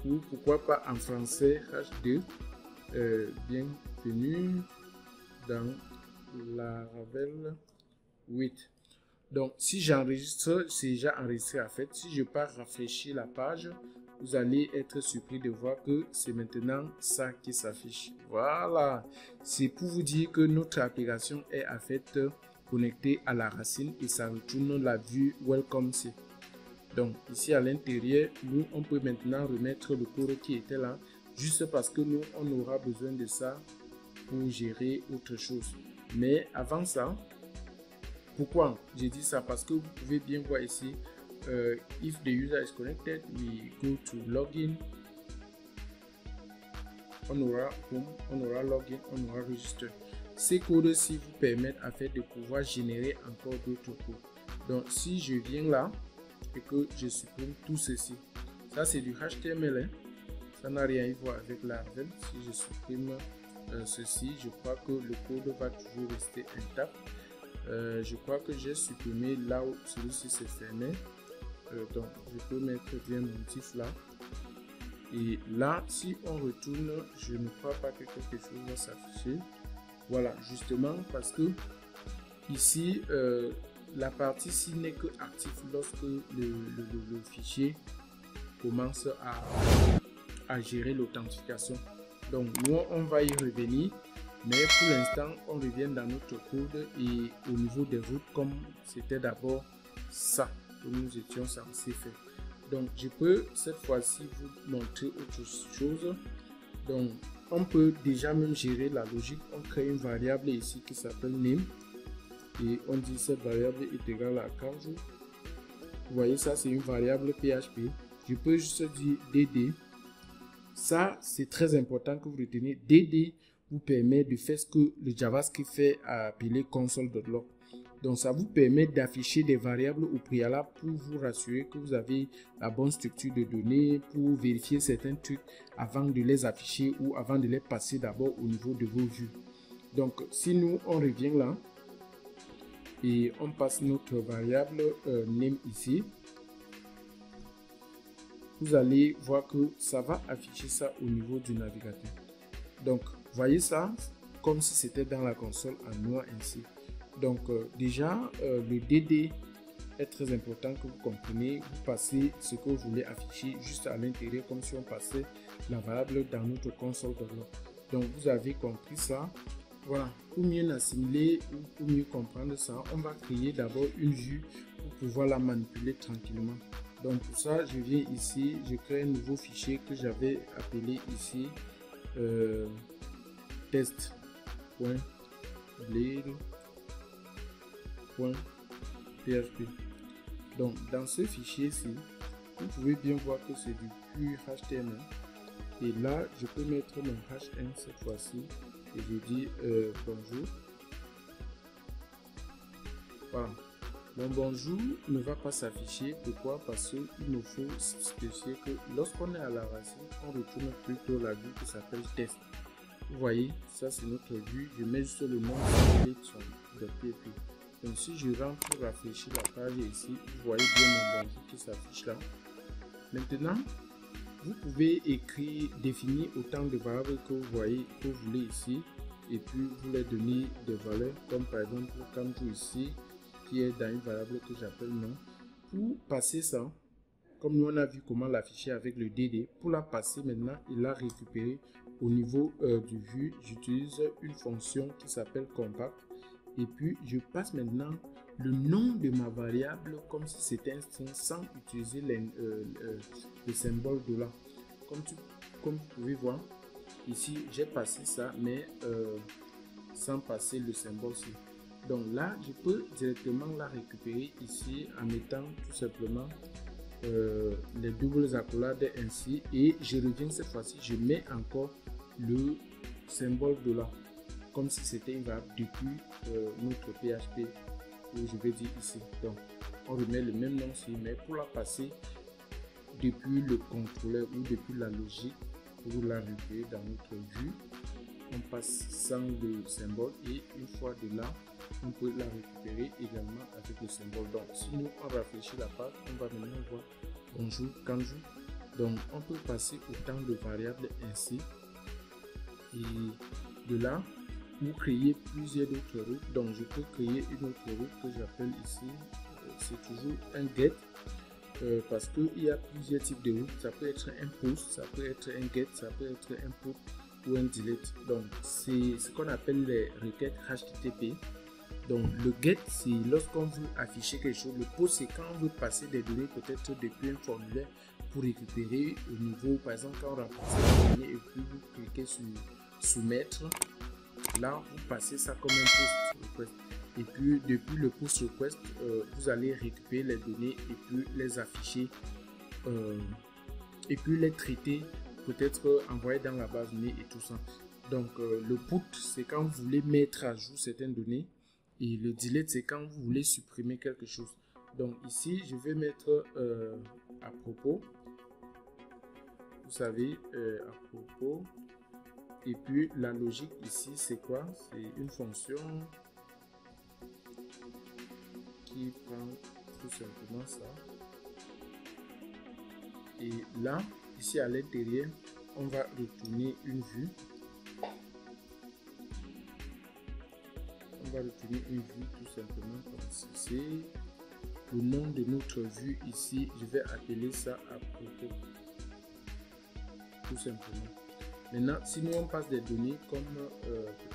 ou pourquoi pas en français h2 bienvenue dans Laravel 8. Donc, si j'enregistre, c'est déjà enregistré en fait. Si je pars rafraîchir la page, vous allez être surpris de voir que c'est maintenant ça qui s'affiche. Voilà. C'est pour vous dire que notre application est en fait connectée à la racine et ça retourne la vue Welcome C. Donc, ici à l'intérieur, nous, on peut maintenant remettre le code qui était là, juste parce que nous, on aura besoin de ça pour gérer autre chose. Mais avant ça, pourquoi j'ai dit ça? Parce que vous pouvez bien voir ici, if the user is connected, we go to login. On aura home, on aura login, on aura register. Ces codes-ci vous permettent en fait de pouvoir générer encore d'autres codes. Donc si je viens là et que je supprime tout ceci, ça c'est du HTML, hein? Ça n'a rien à voir avec Laravel. Si je supprime ceci, je crois que le code va toujours rester intact. Je crois que j'ai supprimé là où celui-ci s'est fermé. Donc je peux mettre bien mon tif là. Et là, si on retourne, je ne crois pas que quelque chose va s'afficher. Voilà, justement parce que ici, la partie ci n'est que active lorsque le fichier commence à gérer l'authentification. Donc nous, on va y revenir. Mais pour l'instant, on revient dans notre code et au niveau des routes, comme c'était d'abord ça que nous étions censés faire. Donc, je peux cette fois-ci vous montrer autre chose. Donc, on peut déjà même gérer la logique. On crée une variable ici qui s'appelle name et on dit cette variable est égale à 15. Vous voyez, ça c'est une variable PHP. Je peux juste dire DD. Ça, c'est très important que vous reteniez. DD vous permet de faire ce que le JavaScript fait appeler console.log. Donc ça vous permet d'afficher des variables au préalable pour vous rassurer que vous avez la bonne structure de données, pour vérifier certains trucs avant de les afficher ou avant de les passer d'abord au niveau de vos vues. Donc si nous on revient là et on passe notre variable name ici, vous allez voir que ça va afficher ça au niveau du navigateur. Donc voyez ça comme si c'était dans la console en noir ainsi. Donc déjà le DD est très important que vous compreniez. Vous passez ce que vous voulez afficher juste à l'intérieur comme si on passait la variable dans notre console. Donc vous avez compris ça. Voilà, pour mieux l'assimiler ou pour mieux comprendre ça, on va créer d'abord une vue pour pouvoir la manipuler tranquillement. Donc pour ça, je viens ici, je crée un nouveau fichier que j'avais appelé ici test.blade.php. Donc dans ce fichier-ci, vous pouvez bien voir que c'est du pur HTML. Et là, je peux mettre mon H1 cette fois-ci et je dis bonjour. Voilà. Mon bonjour ne va pas s'afficher. Pourquoi? Parce qu'il nous faut spécifier que lorsqu'on est à la racine, on retourne plutôt la vue qui s'appelle test. Vous voyez, ça c'est notre vue. Je mets juste le nom de PHP. Donc si je rentre pour rafraîchir la page ici, vous voyez bien mon bonjour qui s'affiche là. Maintenant, vous pouvez définir autant de variables que vous voyez, que vous voulez ici, et puis vous les donner des valeurs, comme par exemple Kanju ici, qui est dans une variable que j'appelle nom. Pour passer ça, comme nous on a vu comment l'afficher avec le DD, pour la passer maintenant et la récupérer au niveau du vue, j'utilise une fonction qui s'appelle compact. Et puis je passe maintenant le nom de ma variable comme si c'était un string sans utiliser le symbole $. Comme vous pouvez voir, ici j'ai passé ça, mais sans passer le symbole ci. Donc là, je peux directement la récupérer ici en mettant tout simplement les doubles accolades ainsi. Et je reviens cette fois-ci, je mets encore le symbole $, comme si c'était une variable depuis notre PHP, où je vais dire ici. Donc, on remet le même nom ici, mais pour la passer depuis le contrôleur ou depuis la logique, pour la récupérer dans notre vue, on passe sans le symbole et une fois de là, on peut la récupérer également avec le symbole. Donc, si nous on rafraîchit la page, on va maintenant voir bonjour Kanju. Donc, on peut passer autant de variables ainsi. Et de là, pour créer plusieurs autres routes, donc je peux créer une autre route que j'appelle ici, c'est toujours un get, parce qu'il y a plusieurs types de routes. Ça peut être un post, ça peut être un get, ça peut être un put ou un delete. Donc, c'est ce qu'on appelle les requêtes HTTP. Donc le get, c'est lorsqu'on veut afficher quelque chose. Le post, c'est quand on veut passer des données peut-être depuis un formulaire pour récupérer au niveau, par exemple quand on remplace les données et puis vous cliquez sur soumettre, là vous passez ça comme un post request. Et puis depuis le post request, vous allez récupérer les données et puis les afficher et puis les traiter, peut-être envoyer dans la base de données et tout ça. Donc le put, c'est quand vous voulez mettre à jour certaines données. Et le delete, c'est quand vous voulez supprimer quelque chose. Donc ici, je vais mettre à propos. Vous savez, à propos. Et puis la logique ici, c'est quoi? C'est une fonction qui prend tout simplement ça. Et là, ici à l'intérieur, on va retourner une vue. On va retourner une vue tout simplement comme ceci. Le nom de notre vue ici, je vais appeler ça à propos. Tout simplement. Maintenant, si nous on passe des données comme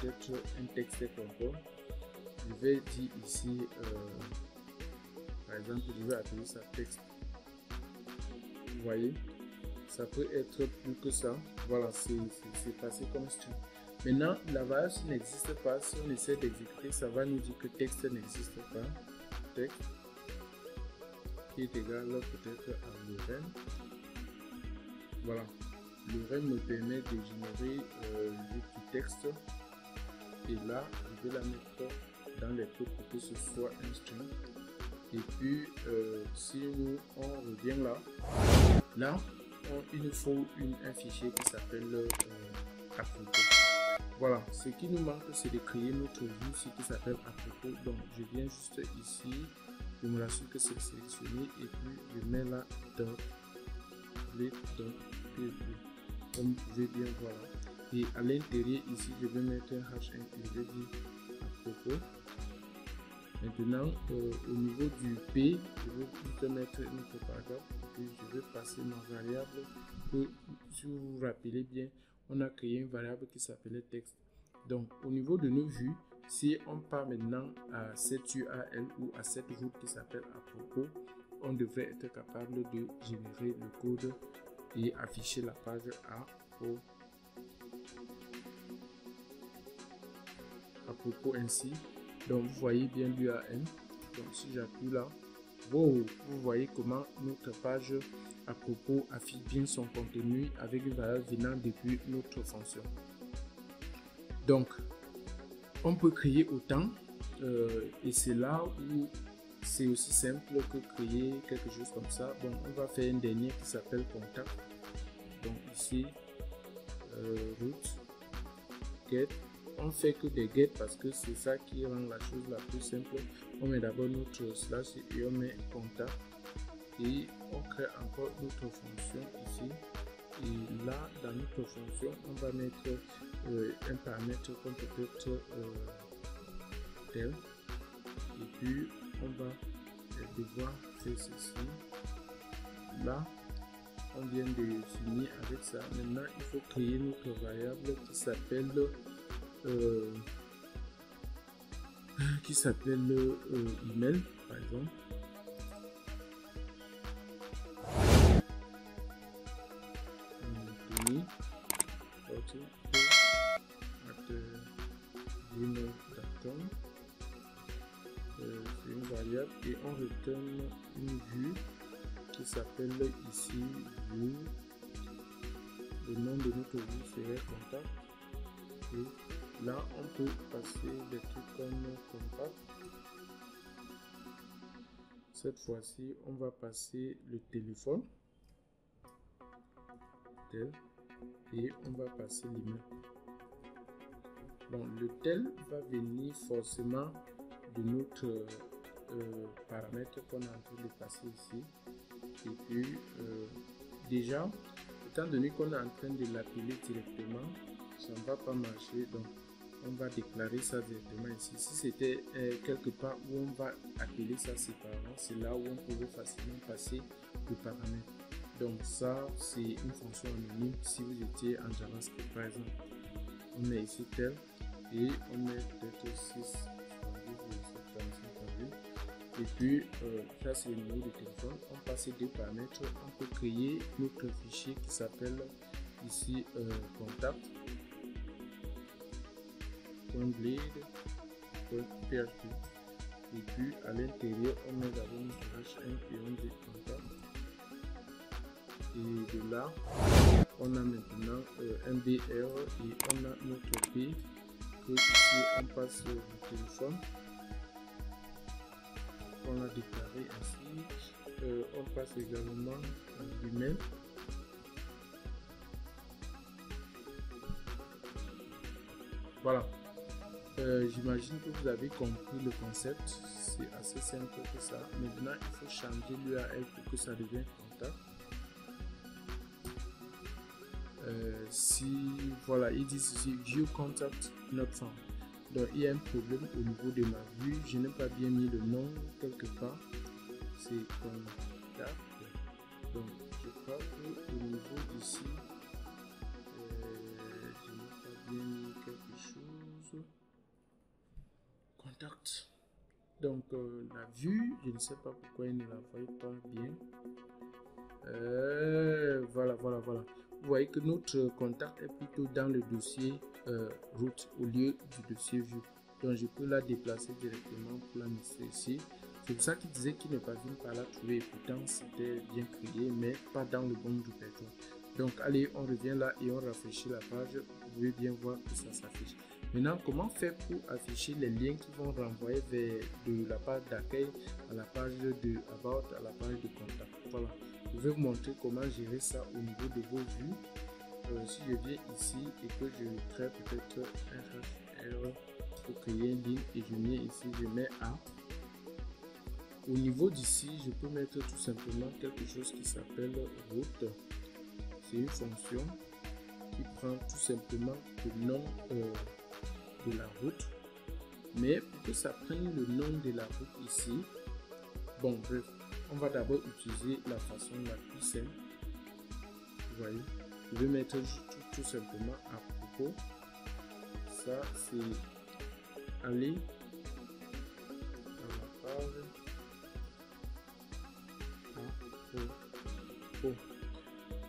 peut-être un texte conforme, je vais dire ici, par exemple, je vais appeler ça texte. Vous voyez, ça peut être plus que ça. Voilà, c'est passé comme string. Maintenant, la variable n'existe pas. Si on essaie d'exécuter, ça va nous dire que texte n'existe pas. Texte qui est égal peut-être à lorem. Voilà. Lorem me permet de générer du texte. Et là, je vais la mettre dans les codes pour que ce soit un string. Et puis, si nous on revient là, il nous faut un fichier qui s'appelle à propos. Voilà, ce qui nous manque, c'est de créer notre vue ici qui s'appelle à propos. Donc, je viens juste ici, je me rassure que c'est sélectionné et puis je mets là comme vous pouvez bien voir. Et à l'intérieur ici, je vais mettre un H1 et je vais dire à propos. Maintenant, au niveau du P, je vais juste mettre une autre paragraphe et puis je vais passer ma variable. Si vous vous rappelez bien, on a créé une variable qui s'appelait texte. Donc, au niveau de nos vues, si on part maintenant à cette URL ou à cette route qui s'appelle à propos, on devrait être capable de générer le code et afficher la page à propos ainsi. Donc, vous voyez bien l'URL. Donc, si j'appuie là, wow, vous voyez comment notre page à propos affiche bien son contenu avec une valeur venant depuis notre fonction. Donc, on peut créer autant et c'est là où c'est aussi simple que créer quelque chose comme ça. Bon, on va faire un dernier qui s'appelle contact. Donc ici, route, get. On fait que des get parce que c'est ça qui rend la chose la plus simple. On met d'abord notre slash et on met contact et on crée encore notre fonction ici. Et là, dans notre fonction, on va mettre un paramètre comme peut-être tel. Et puis, on va devoir faire ceci. Là, on vient de finir avec ça. Maintenant, il faut créer notre variable qui s'appelle email, par exemple. C'est une variable et on retourne une vue qui s'appelle ici vue. Le nom de notre vue serait contact et là on peut passer des trucs comme contact. Cette fois-ci on va passer le téléphone tel et on va passer l'email. Bon, le tel va venir forcément de notre paramètre qu'on est en train de passer ici. Et puis déjà, étant donné qu'on est en train de l'appeler directement, ça ne va pas marcher. Donc on va déclarer ça directement ici. Si c'était quelque part où on va appeler ça séparément, c'est là où on pouvait facilement passer le paramètre. Donc ça, c'est une fonction anonyme si vous étiez en JavaScript par exemple. On met ici tel et on met peut-être 6. Et puis ça c'est le numéro de téléphone. On passe ces deux paramètres. On peut créer notre fichier qui s'appelle ici contact .blade.php. Et puis à l'intérieur on met d'abord notre h1 et on dit contact. Et de là on a maintenant un BR et on a notre P que ici on passe le téléphone. On l'a déclaré ainsi. On passe également l'email. Voilà. J'imagine que vous avez compris le concept. C'est assez simple que ça. Maintenant, il faut changer l'URL pour que ça devienne contact. Si voilà, ils disent ici view contact not found. Donc il y a un problème au niveau de ma vue, je n'ai pas bien mis le nom quelque part, c'est contact. Donc je crois que au niveau d'ici, je n'ai pas bien mis quelque chose. Contact. Donc la vue, je ne sais pas pourquoi il ne la voit pas bien. Voilà. Vous voyez que notre contact est plutôt dans le dossier route au lieu du dossier vue. Donc je peux la déplacer directement pour la mettre ici. C'est pour ça qu'il disait qu'il n'est pas venu par là trouver. Pourtant c'était bien créé, mais pas dans le bon répertoire. Donc allez, on revient là et on rafraîchit la page. Vous pouvez bien voir que ça s'affiche. Maintenant, comment faire pour afficher les liens qui vont renvoyer vers de la page d'accueil à la page de About, à la page de contact. Voilà. Je vais vous montrer comment gérer ça au niveau de vos vues. Si je viens ici et que je crée peut-être un HR pour créer une ligne et je viens ici, je mets A. Au niveau d'ici, je peux mettre tout simplement quelque chose qui s'appelle route. C'est une fonction qui prend tout simplement le nom de la route. Mais pour que ça prenne le nom de la route ici, bon bref, on va d'abord utiliser la façon la plus simple. Vous voyez, je vais mettre tout simplement à propos. Ça c'est aller à la page à propos.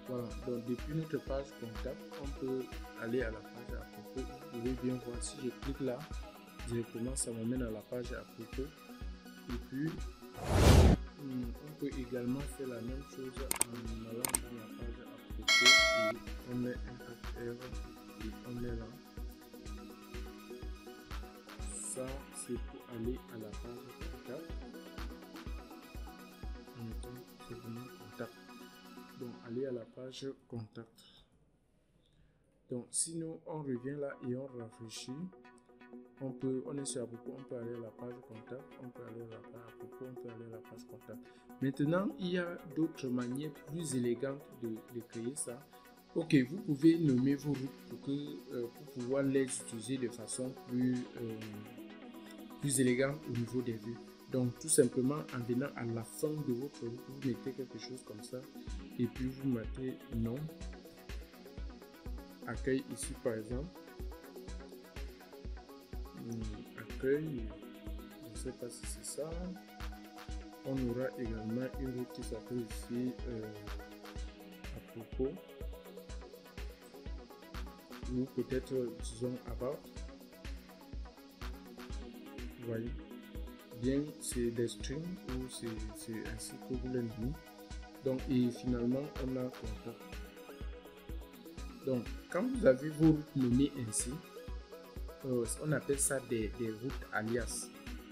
Voilà, donc depuis notre page contact, on peut aller à la page à propos. Vous pouvez bien voir, si je clique là, directement ça m'amène à la page à propos. Et puis on peut également faire la même chose en allant dans la page à propos et on met un R et on met là. Ça, c'est pour aller à la page contact. En mettant c'est vraiment contact. Donc, aller à la page contact. Donc, sinon, on revient là et on rafraîchit. On est sur à propos, on peut aller à la page contact, on peut aller à la page à propos, on peut aller à la page contact. Maintenant, il y a d'autres manières plus élégantes de créer ça. Ok, vous pouvez nommer vos routes pour pouvoir les utiliser de façon plus élégante au niveau des vues. Donc, tout simplement, en venant à la fin de votre route, vous mettez quelque chose comme ça et puis vous mettez nom, accueil ici par exemple. Accueil, je ne sais pas si c'est ça. On aura également une route qui s'appelle ici à propos, ou peut-être disons about. Vous voyez bien, c'est des strings ou c'est ainsi que vous l'avez. Donc, et finalement on a contact. Donc, quand vous avez vos routes nommées ainsi, on appelle ça des routes alias.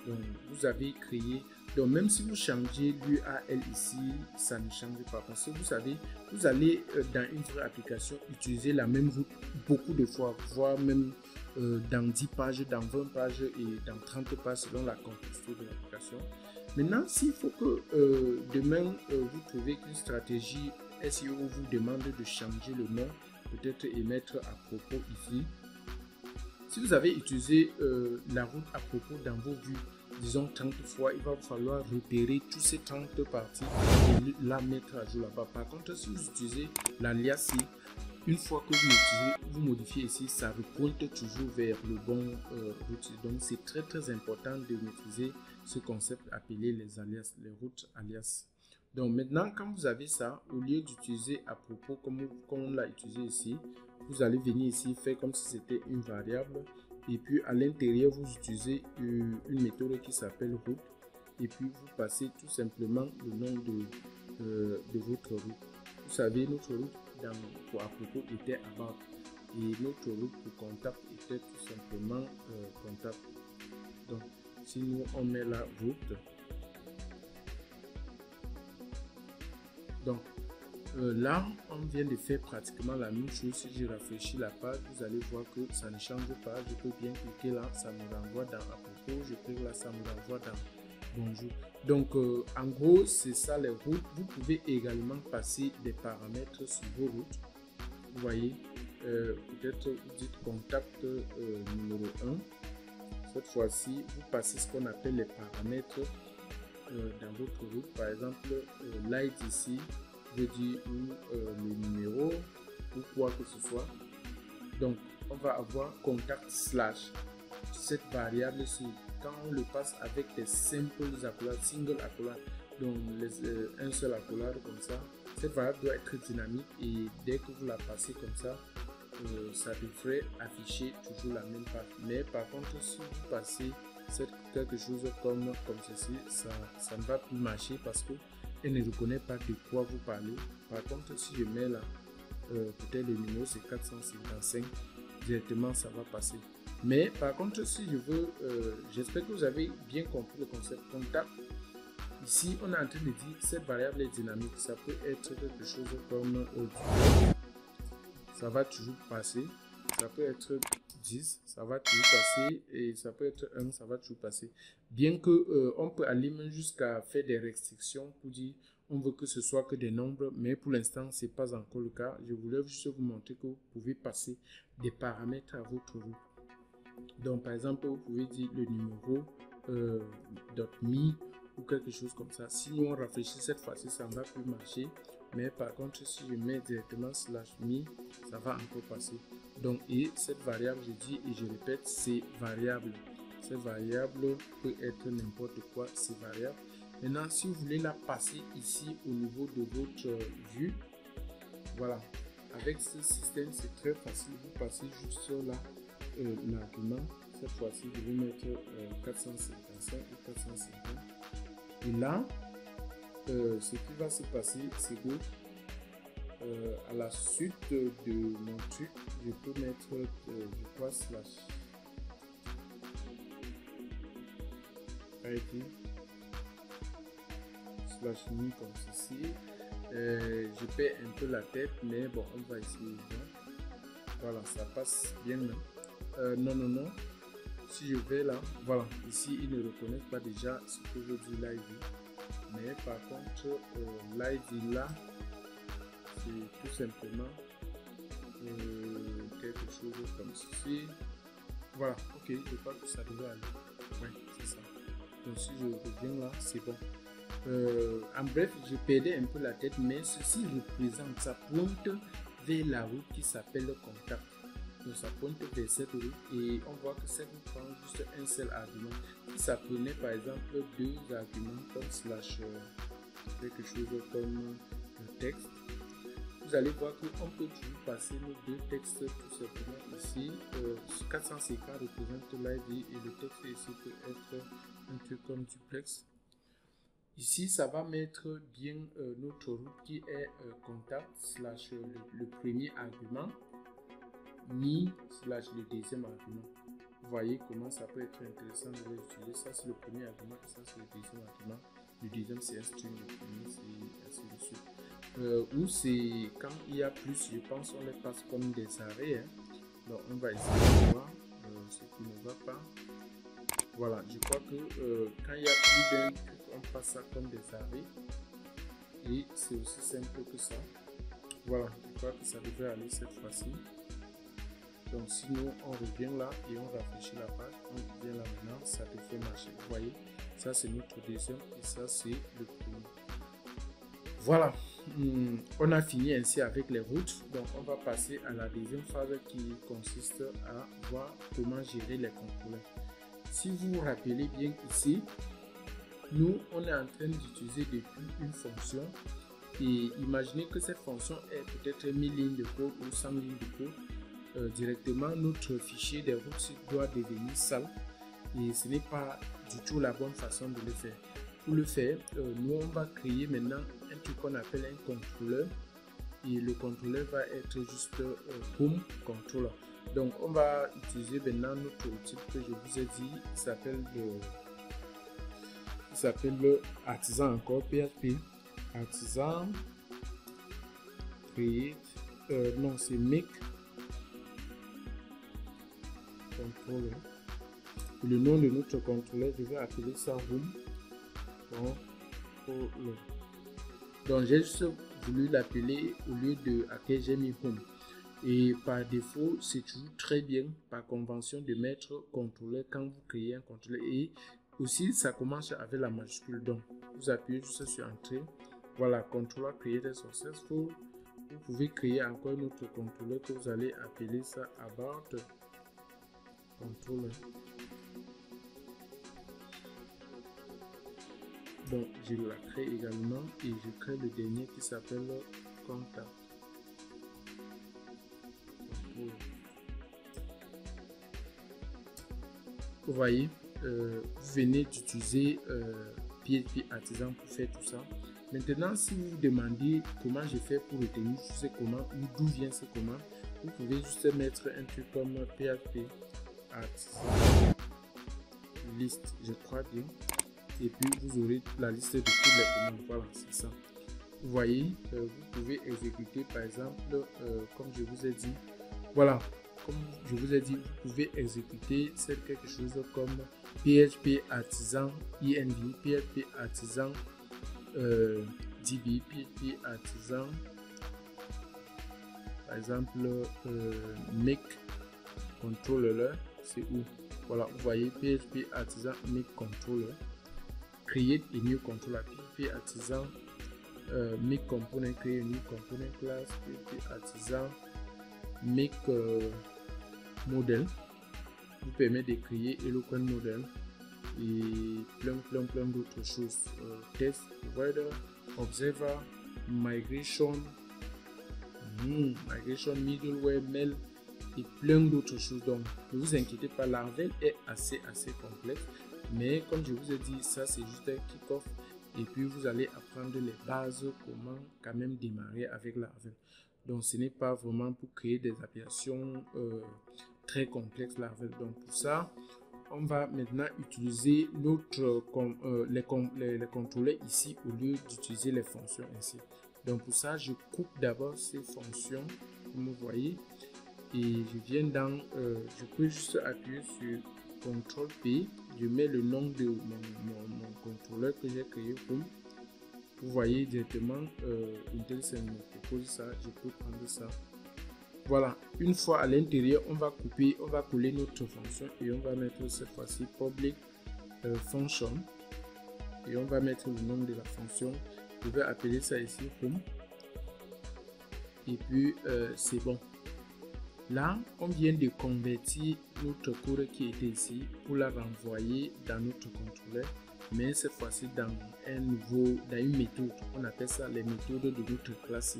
Donc, vous avez créé. Donc, même si vous changez l'URL ici, ça ne change pas. Parce que vous savez, vous allez dans une vraie application utiliser la même route beaucoup de fois, voire même dans 10 pages, dans 20 pages et dans 30 pages selon la complexité de l'application. Maintenant, s'il faut que demain vous trouvez qu'une stratégie SEO vous demande de changer le nom, peut-être et mettre à propos ici. Si vous avez utilisé la route à propos dans vos vues, disons 30 fois, il va vous falloir repérer tous ces 30 parties et la mettre à jour là-bas. Par contre, si vous utilisez l'alias, une fois que vous l'utilisez, vous modifiez ici, ça repointe toujours vers le bon route. Donc, c'est très important de maîtriser ce concept appelé les alias, les routes alias. Donc maintenant, quand vous avez ça, au lieu d'utiliser à propos comme on l'a utilisé ici, vous allez venir ici faire comme si c'était une variable et puis à l'intérieur vous utilisez une méthode qui s'appelle route et puis vous passez tout simplement le nom de votre route. Vous savez, notre route pour à propos était about et notre route pour contact était tout simplement contact. Donc si nous on met la route, donc là on vient de faire pratiquement la même chose. Si je rafraîchis la page, vous allez voir que ça ne change pas. Je peux bien cliquer là, ça me renvoie dans à propos, je clique là, ça me renvoie dans bonjour. Donc en gros c'est ça les routes. Vous pouvez également passer des paramètres sur vos routes. Vous voyez, peut-être vous dites contact numéro 1. Cette fois-ci vous passez ce qu'on appelle les paramètres dans votre route. Par exemple light ici, je dis le numéro ou quoi que ce soit. Donc on va avoir contact slash. Cette variable ici, quand on le passe avec des simples accolades, single accolades, donc un seul accolade comme ça, cette variable doit être dynamique et dès que vous la passez comme ça, ça devrait afficher toujours la même page. Mais par contre, si vous passez quelque chose comme ceci, ça ne va plus marcher parce que elle ne reconnaît pas de quoi vous parlez. Par contre, si je mets là, peut-être le numéro c'est 455, directement ça va passer. Mais par contre, si je veux, j'espère que vous avez bien compris le concept contact. Ici, on est en train de dire que cette variable est dynamique. Ça peut être quelque chose comme ça va toujours passer. Ça peut être 10, ça va toujours passer. Et ça peut être 1, ça va toujours passer. Bien que on peut aller même jusqu'à faire des restrictions pour dire on veut que ce soit que des nombres. Mais pour l'instant, ce n'est pas encore le cas. Je voulais juste vous montrer que vous pouvez passer des paramètres à votre route. Donc par exemple, vous pouvez dire le numéro .me ou quelque chose comme ça. Si on rafraîchit cette fois-ci, ça ne va plus marcher. Mais par contre, si je mets directement /me, ça va encore passer. Donc, et cette variable, je dis et je répète, c'est variable. Cette variable peut être n'importe quoi, c'est variable. Maintenant, si vous voulez la passer ici au niveau de votre vue, voilà. Avec ce système, c'est très facile. Vous passez juste là l'argument. Cette fois-ci, je vais mettre 455 ou 450. Et là, ce qui va se passer, c'est que à la suite de mon truc, je peux mettre, je crois, slash me comme ceci. Je perds un peu la tête, mais bon, on va essayer. Voilà, ça passe bien. Non. Si je vais là, voilà, ici, ils ne reconnaissent pas déjà ce que je dis live. Mais par contre, live là, c'est tout simplement quelque chose comme ceci. Voilà, ok, je crois que ça devrait aller. Ouais, c'est ça. Donc si je reviens là, c'est bon. En bref, je perdais un peu la tête, mais ceci représente, ça pointe vers la route qui s'appelle contact. Donc ça pointe vers cette route et on voit que cette route prend juste un seul argument. Si ça prenait par exemple deux arguments comme slash quelque chose comme le texte, vous allez voir qu'on peut toujours passer nos deux textes tout simplement ici. 450 représente live et le texte ici peut être un truc comme duplex. Ici, ça va mettre bien notre route qui est contact slash le premier argument, mi slash le deuxième argument. Vous voyez comment ça peut être intéressant de l'utiliser. Ça, c'est le premier argument et ça, c'est le deuxième argument. Le deuxième, c'est un string, le premier, c'est ainsi de suite. Ou c'est quand il y a plus, je pense, on les passe comme des arrêts. Hein. Donc, on va essayer de voir ce qui ne va pas. Voilà, je crois que quand il y a plus d'un truc, on passe ça comme des arrêts. Et c'est aussi simple que ça. Voilà, je crois que ça devrait aller cette fois-ci. Donc sinon, on revient là et on rafraîchit la page. On revient là maintenant, ça devrait marcher. Vous voyez, ça c'est notre deuxième et ça c'est le premier. Voilà, on a fini ainsi avec les routes. Donc on va passer à la deuxième phase qui consiste à voir comment gérer les contrôleurs. Si vous vous rappelez bien ici, nous on est en train d'utiliser depuis une fonction et imaginez que cette fonction est peut-être 1000 lignes de code ou 100 lignes de code. Directement notre fichier des routes doit devenir sale et ce n'est pas du tout la bonne façon de le faire. Pour le faire, nous on va créer maintenant un truc qu'on appelle un contrôleur et le contrôleur va être juste home controller. Donc on va utiliser maintenant notre outil que je vous ai dit, il s'appelle le artisan encore PHP artisan create non c'est make controller. Et le nom de notre contrôleur, je vais appeler ça home controller. Donc j'ai juste voulu l'appeler au lieu de à quel j'ai mis home. Et par défaut, c'est toujours très bien par convention de mettre contrôleur quand vous créez un contrôleur. Et aussi, ça commence avec la majuscule. Donc, vous appuyez juste sur Entrée. Voilà, controller created successful. Vous pouvez créer encore un autre contrôleur que vous allez appeler ça about controller. Donc, je la crée également et je crée le dernier qui s'appelle contact. Vous voyez, vous venez d'utiliser PHP Artisan pour faire tout ça. Maintenant, si vous vous demandez comment j'ai fait pour retenir ce commande ou d'où vient ce commande, vous pouvez juste mettre un truc comme PHP Artisan liste, je crois bien, et puis vous aurez la liste de toutes les commandes. Voilà, c'est ça. Vous voyez, vous pouvez exécuter par exemple, comme je vous ai dit. Voilà, comme je vous ai dit, vous pouvez exécuter quelque chose comme PHP Artisan INV, PHP Artisan DB, PHP Artisan, par exemple, make controller, c'est où? Voilà, vous voyez PHP Artisan make controller, create a new controller, PHP Artisan make component, create a new component class, PHP Artisan make model vous permet de créer Eloquent model et plein d'autres choses. Test provider, observer, migration, middleware, mail et plein d'autres choses. Donc ne vous inquiétez pas, la veille est assez complexe, mais comme je vous ai dit, ça c'est juste un kick-off Et puis vous allez apprendre les bases, comment quand même démarrer avec Laravel. Donc ce n'est pas vraiment pour créer des applications très complexes Laravel. Donc pour ça, on va maintenant utiliser les contrôleurs ici au lieu d'utiliser les fonctions ainsi. Donc pour ça, je coupe d'abord ces fonctions, comme vous voyez, et je viens dans, je peux juste appuyer sur CTRL P, je mets le nom de mon contrôleur que j'ai créé comme. Vous voyez directement, Intel me propose ça, je peux prendre ça. Voilà, une fois à l'intérieur, on va couper, on va coller notre fonction et on va mettre cette fois-ci public function et on va mettre le nom de la fonction. Je vais appeler ça ici home et puis c'est bon. Là, on vient de convertir notre code qui était ici pour la renvoyer dans notre contrôleur, mais cette fois-ci dans une méthode. On appelle ça les méthodes de notre classe.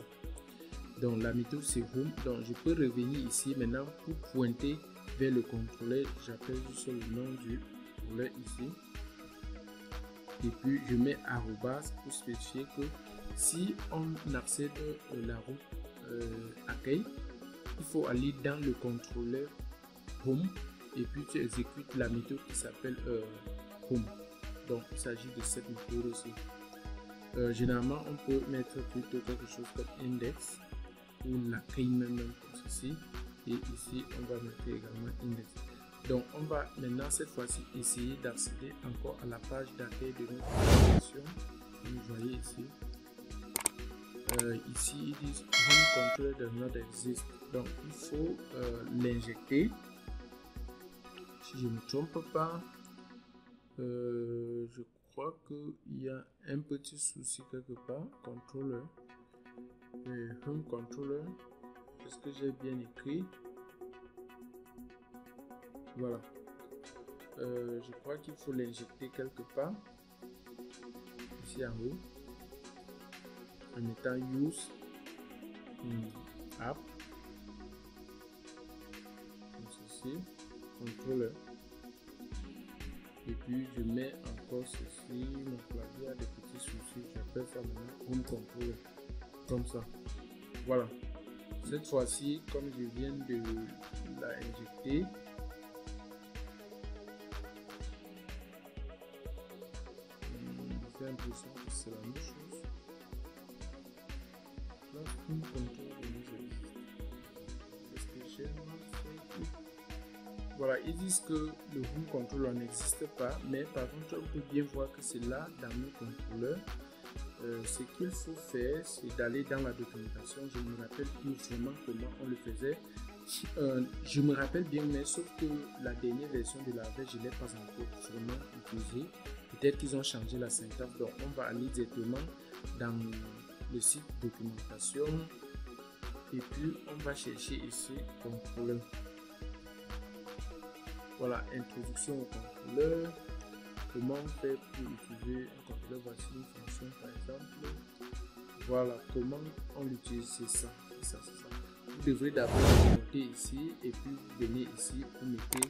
Donc la méthode c'est home. Donc je peux revenir ici maintenant pour pointer vers le contrôleur. J'appelle juste le nom du contrôleur ici. Et puis je mets arrobas pour spécifier que si on accède à la route accueil, il faut aller dans le contrôleur home et puis tu exécutes la méthode qui s'appelle home. Donc il s'agit de cette méthode aussi. Généralement on peut mettre plutôt quelque chose comme index ou l'accueil même comme ceci, et ici on va mettre également index. Donc on va maintenant cette fois-ci essayer d'accéder encore à la page d'accueil de notre application. Vous voyez ici. Ici ils disent home controller does not exist, donc il faut l'injecter. Si je ne me trompe pas, je crois qu'il y a un petit souci quelque part. Controller, home controller, est-ce que j'ai bien écrit? Voilà, je crois qu'il faut l'injecter quelque part ici en haut en mettant use app comme ceci, controller, et puis je mets encore ceci. Mon clavier a des petits soucis, j'appelle ça maintenant home controller comme ça. Voilà, cette fois-ci comme je viens de la injecter, j'ai l'impression que c'est la même chose. Là, home controller voilà, ils disent que le home controller n'existe pas, mais par contre on peut bien voir que c'est là dans le contrôleur. Ce qu'il faut faire, c'est d'aller dans la documentation. Je me rappelle plus vraiment comment on le faisait. Je me rappelle bien, mais sauf que la dernière version de Laravel, je ne l'ai pas encore vraiment utilisée. Peut-être qu'ils ont changé la syntaxe. Donc on va aller directement dans le site documentation et puis on va chercher ici contrôleur. Voilà, introduction au contrôleur. Comment on fait pour utiliser un contrôleur? Voici une fonction par exemple. Voilà comment on l'utilise, c'est ça, c'est ça, c'est ça. Vous devrez d'abord monter ici et puis vous venez ici, vous mettez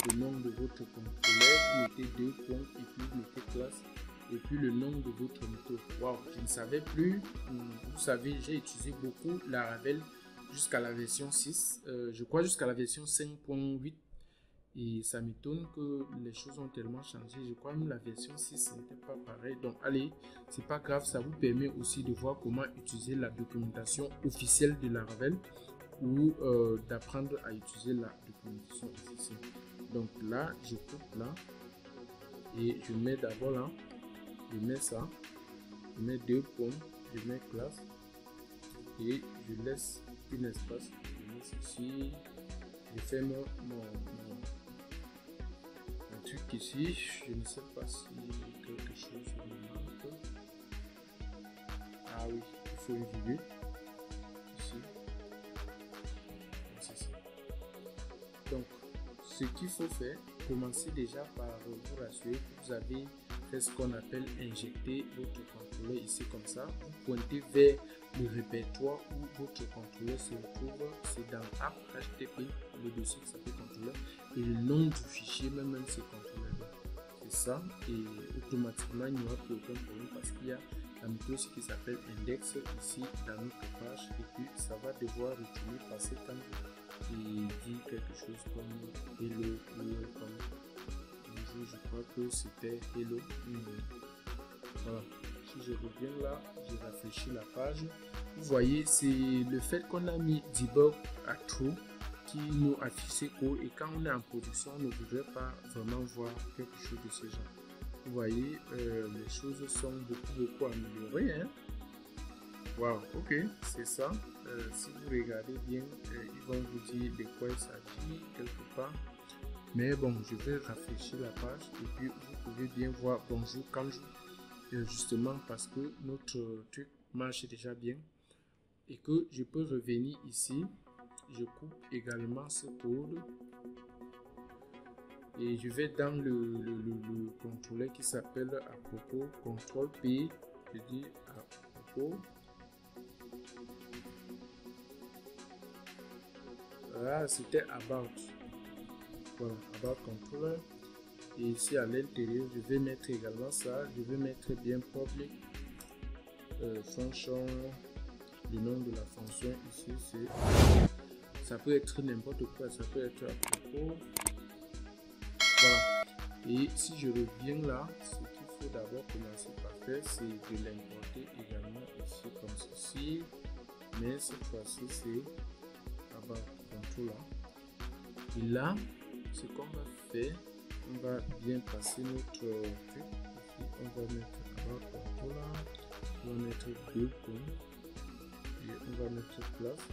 le nom de votre contrôleur, vous mettez deux points et puis vous mettez classe et puis le nom de votre méthode. Waouh, je ne savais plus. Vous savez, j'ai utilisé beaucoup Laravel jusqu'à la version 6, je crois jusqu'à la version 5.8. Et ça m'étonne que les choses ont tellement changé. Je crois même la version 6 n'était pas pareil. Donc allez, c'est pas grave, ça vous permet aussi de voir comment utiliser la documentation officielle de Laravel ou d'apprendre à utiliser la documentation officielle. Donc là, je coupe là et je mets d'abord là, je mets ça, je mets deux points, je mets classe et je laisse un espace, je mets ceci, je fais mon truc ici, je ne sais pas si quelque chose me manque. Ah oui, il faut une virgule ici. C'est ça. Donc, ce qu'il faut faire, commencez déjà par vous rassurer que vous avez fait ce qu'on appelle injecter votre contrôleur ici comme ça. Vous pointez vers le répertoire où votre contrôleur se retrouve, c'est dans app HTTP, le dossier qui s'appelle contrôleur, et le nom du fichier même c'est contrôleur. C'est c'est ça, et automatiquement il n'y aura plus aucun problème parce qu'il y a la méthode qui s'appelle index ici dans notre page, et puis ça va devoir retourner passer quand il dit quelque chose comme hello ou comme bonjour. Je crois que c'était hello. Voilà, si je reviens là, je rafraîchis la page. Vous voyez, c'est le fait qu'on a mis debug à true qui nous affiche ces codes, et quand on est en production, on ne voudrait pas vraiment voir quelque chose de ce genre. Vous voyez, les choses sont beaucoup améliorées, hein. Wow, ok, c'est ça. Si vous regardez bien, ils vont vous dire de quoi il s'agit quelque part. Mais bon, je vais rafraîchir la page et puis vous pouvez bien voir bonjour Kanju, justement parce que notre truc marche déjà bien et que je peux revenir ici. Je coupe également ce code et je vais dans le contrôleur qui s'appelle à propos, contrôle P, je dis à propos. Là, c'était about. Voilà, about controller. Et ici à l'intérieur, je vais mettre également ça. Je vais mettre bien public function. Le nom de la fonction ici, c'est, ça peut être n'importe quoi, ça peut être à propos. Voilà. Et si je reviens là, ce qu'il faut d'abord commencer par faire, c'est de l'importer également ici comme ceci. Mais cette fois-ci, c'est about controller. Et là, ce qu'on va faire, on va bien passer notre truc. Ici, on va mettre about controller, on va mettre deux points et on va mettre place.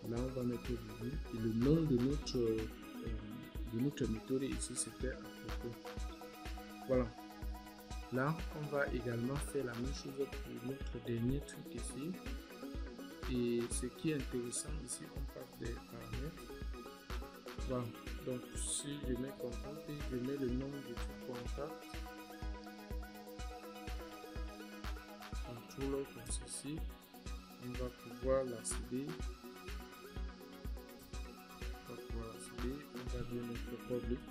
Là, on va mettre virgule et le nom de notre méthode ici, c'était à propos. Voilà. Là, on va également faire la même chose pour notre dernier truc ici. Et ce qui est intéressant ici, on passe des paramètres. Voilà. Donc, si je mets contrôle et je mets le nom du contact, contrôleur comme ceci, on va pouvoir l'accéder. On va bien mettre public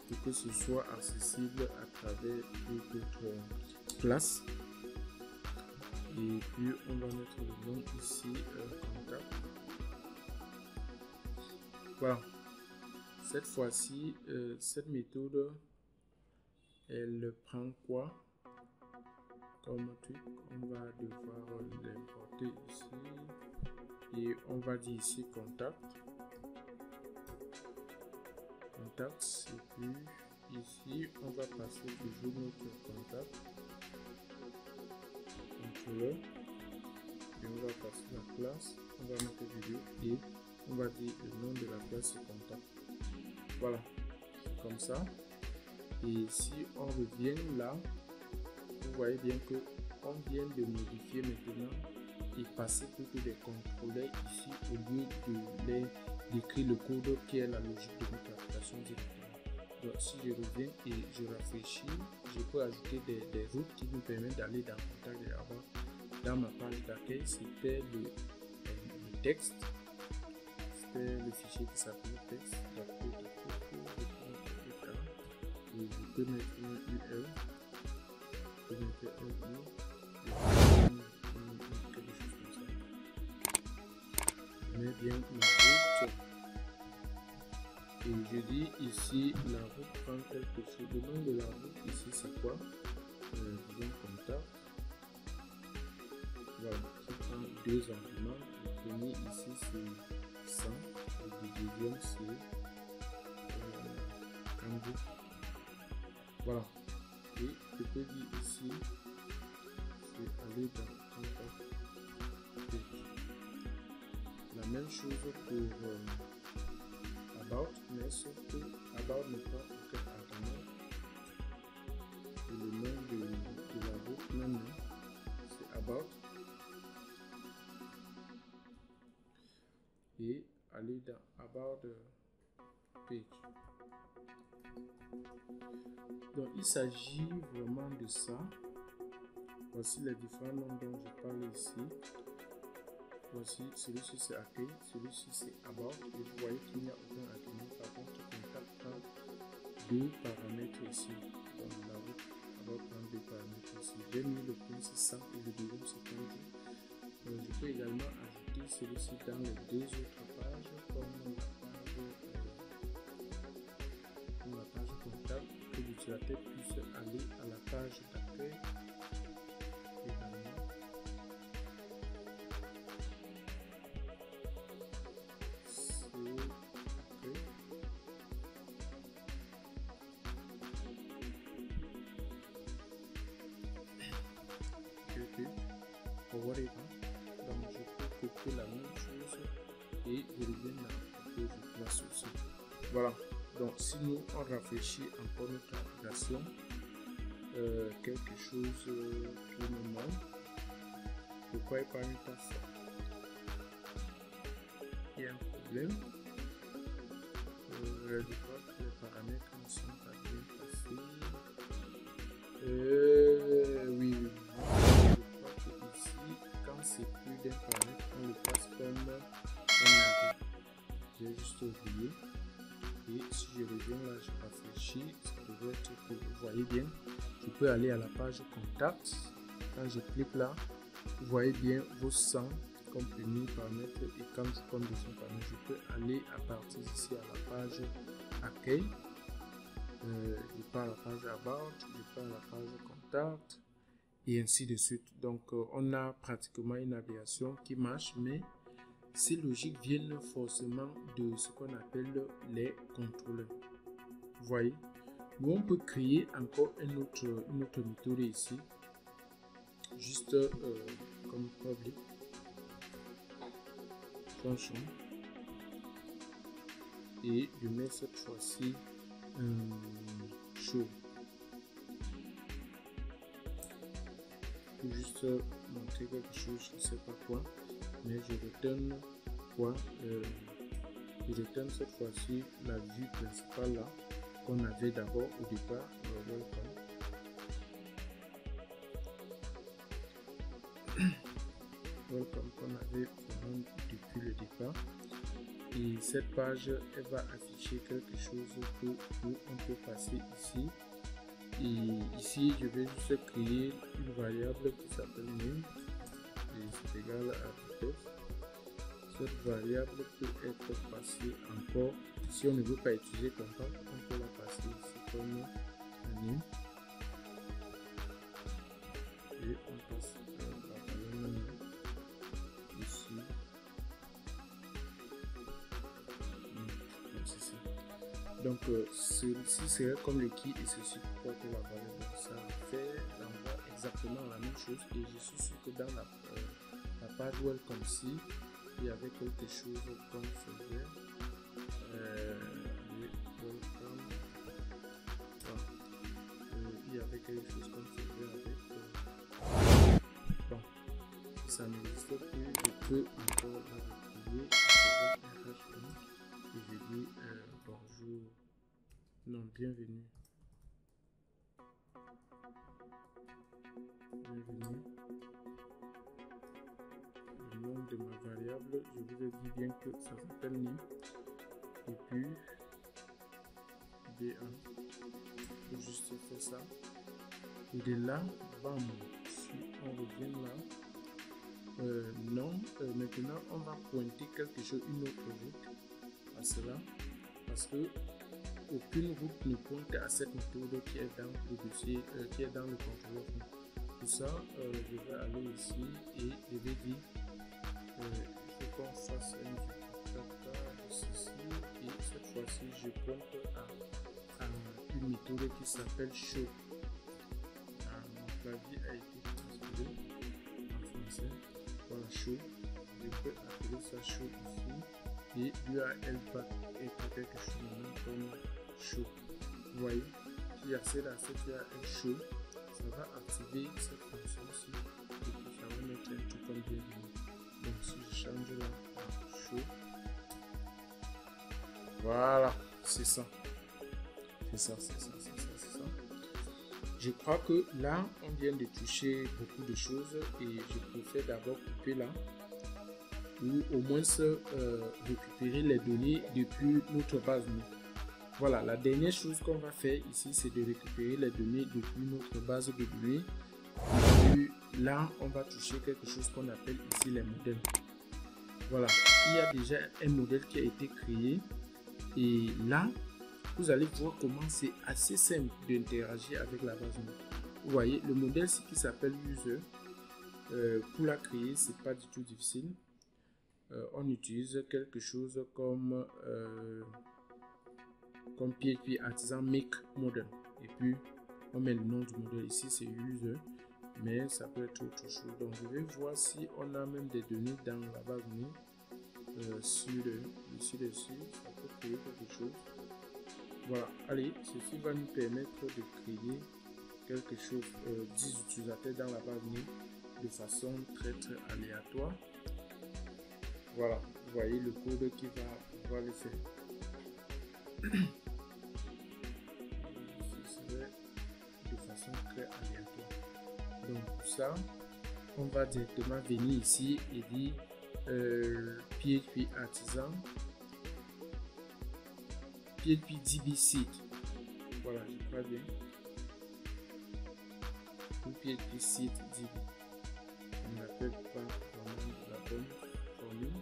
pour que ce soit accessible à travers toute notre classe. Et puis on va mettre le nom ici contact. Voilà. Cette fois-ci, cette méthode, elle prend quoi comme truc? On va devoir l'importer ici et on va dire ici contact. Contact, et puis ici on va passer toujours notre contact contrôleur et on va passer la classe, on va mettre vidéo et on va dire le nom de la classe contact. Voilà, comme ça. Et si on revient là, vous voyez bien que on vient de modifier maintenant et passer plutôt des contrôleurs ici au lieu de d'écrire le code qui est la logique de notre application directement. Donc si je reviens et je rafraîchis, je peux ajouter des routes qui nous permettent d'aller dans contact et avoir dans ma page d'accueil. C'était le texte, c'était le fichier qui s'appelle texte. Et je peux mettre une URL, je peux mettre un lien, quelque chose comme ça. Je mets bien ma route et je dis ici la route prend quelque chose. Le nom de la route ici c'est quoi? Disons contact. Voilà, qui prend deux arguments. Le premier ici c'est 100 et le deuxième c'est Kanju. Voilà, et je peux dire ici c'est aller dans contact. La même chose pour about, mais sauf que about n'est pas aucun argument. Et le nom de la route même c'est about. Et aller dans about page. Donc il s'agit vraiment de ça. Voici les différents noms dont je parle ici. Voici celui-ci c'est accueil, celui-ci c'est about. Et vous voyez qu'il n'y a aucun argument. Par contre, contact prend deux paramètres ici. Donc là, on va prendre deux paramètres ici. J'ai mis le premier c'est 100 et le deuxième c'est 30 jours. Je peux également ajouter celui-ci dans les deux autres pages, comme la page comptable, que l'utilisateur puisse aller à la page d'accueil également. Donc je peux copier la même chose et je reviens là et je place aussi. Voilà. Donc si nous on rafraîchit encore notre application, quelque chose tout le monde. Pourquoi il parle pas ça? Il y a un problème. Je crois que les paramètres ne sont pas bien passés. Oui. C'est plus d'un paramètre, on le passe comme un arrêt. J'ai juste oublié. Et si je reviens là, je rafraîchis, ça devrait être que vous voyez bien. Je peux aller à la page contact. Quand je clique là, vous voyez bien vos 100 comme premier paramètre. Et quand je compte deuxième paramètre, je peux aller à partir ici à la page accueil. Je pars à la page about, je pars à la page contact. Et ainsi de suite. Donc on a pratiquement une navigation qui marche, mais ces logiques viennent forcément de ce qu'on appelle les contrôleurs. Vous voyez, nous on peut créer encore une autre méthode ici, juste comme public function, et je mets cette fois-ci show. Juste montrer quelque chose, je ne sais pas quoi, mais je retourne quoi, je retourne cette fois-ci la vue principale là qu'on avait d'abord au départ. Welcome qu'on avait depuis le départ, et cette page elle va afficher quelque chose que on peut passer ici. Et ici, je vais juste créer une variable qui s'appelle name et c'est égal à vitesse. Cette variable peut être passée encore. Si on ne veut pas utiliser contact, on peut la passer ici comme name. Et on passe la valeur ici. Donc ceci serait comme le qui et ceci porte la valeur. Donc ça fait exactement la même chose, et je suis sûr que dans la page welcome-ci, il y avait quelque chose qu'on faisait. Il y avait quelque chose qu'on faisait avec. Bon, ça n'existe plus, je peux encore la retrouver avec un hash. Et je dis bonjour, non, bienvenue. Bienvenue. Le nom de ma variable, je vous ai dit bien que ça s'appelle name. Et puis, B1. Je vais juste faire ça. Et de là, bam, si on revient là, non, maintenant on va pointer quelque chose, une autre route à cela, parce que aucune route ne pointe à cette méthode qui est dans le dossier, qui est dans le contrôleur. Pour ça, je vais aller ici et je vais dire il faut qu'on fasse une ceci, et cette fois-ci je pointe à une méthode qui s'appelle show. Mon clavier a été transféré en français. Voilà, show. Je peux appeler ça show ici. Et URL va être quelque chose comme show. Vous voyez, si j'accède à cette URL show, ça va activer cette fonction-ci. Et puis ça va mettre un truc comme bienvenue. Donc si je change là à show, voilà, c'est ça. C'est ça. Je crois que là, on vient de toucher beaucoup de choses, et je préfère d'abord couper là, ou au moins récupérer les données depuis notre base. Voilà, la dernière chose qu'on va faire ici, c'est de récupérer les données depuis notre base de données. Et puis là, on va toucher quelque chose qu'on appelle ici les modèles. Voilà, il y a déjà un modèle qui a été créé. Et là, vous allez voir comment c'est assez simple d'interagir avec la base de données. Vous voyez, le modèle qui s'appelle user. Pour la créer, c'est pas du tout difficile. On utilise quelque chose comme PHP Artisan Make Model. Et puis, on met le nom du modèle ici, c'est user. Mais ça peut être autre chose. Donc, je vais voir si on a même des données dans la base de données. Dessus, ça peut créer quelque chose. Voilà, allez, ceci va nous permettre de créer quelque chose, 10 utilisateurs dans la base de données de façon très aléatoire. Voilà, vous voyez le code qui va pouvoir le faire. Ce serait de façon très aléatoire. Donc pour ça, on va directement venir ici et dire PHP Artisan, PHP DB Seed. Voilà, je crois bien. Ou PHP Seed DB. On n'appelle pas vraiment la bonne formule.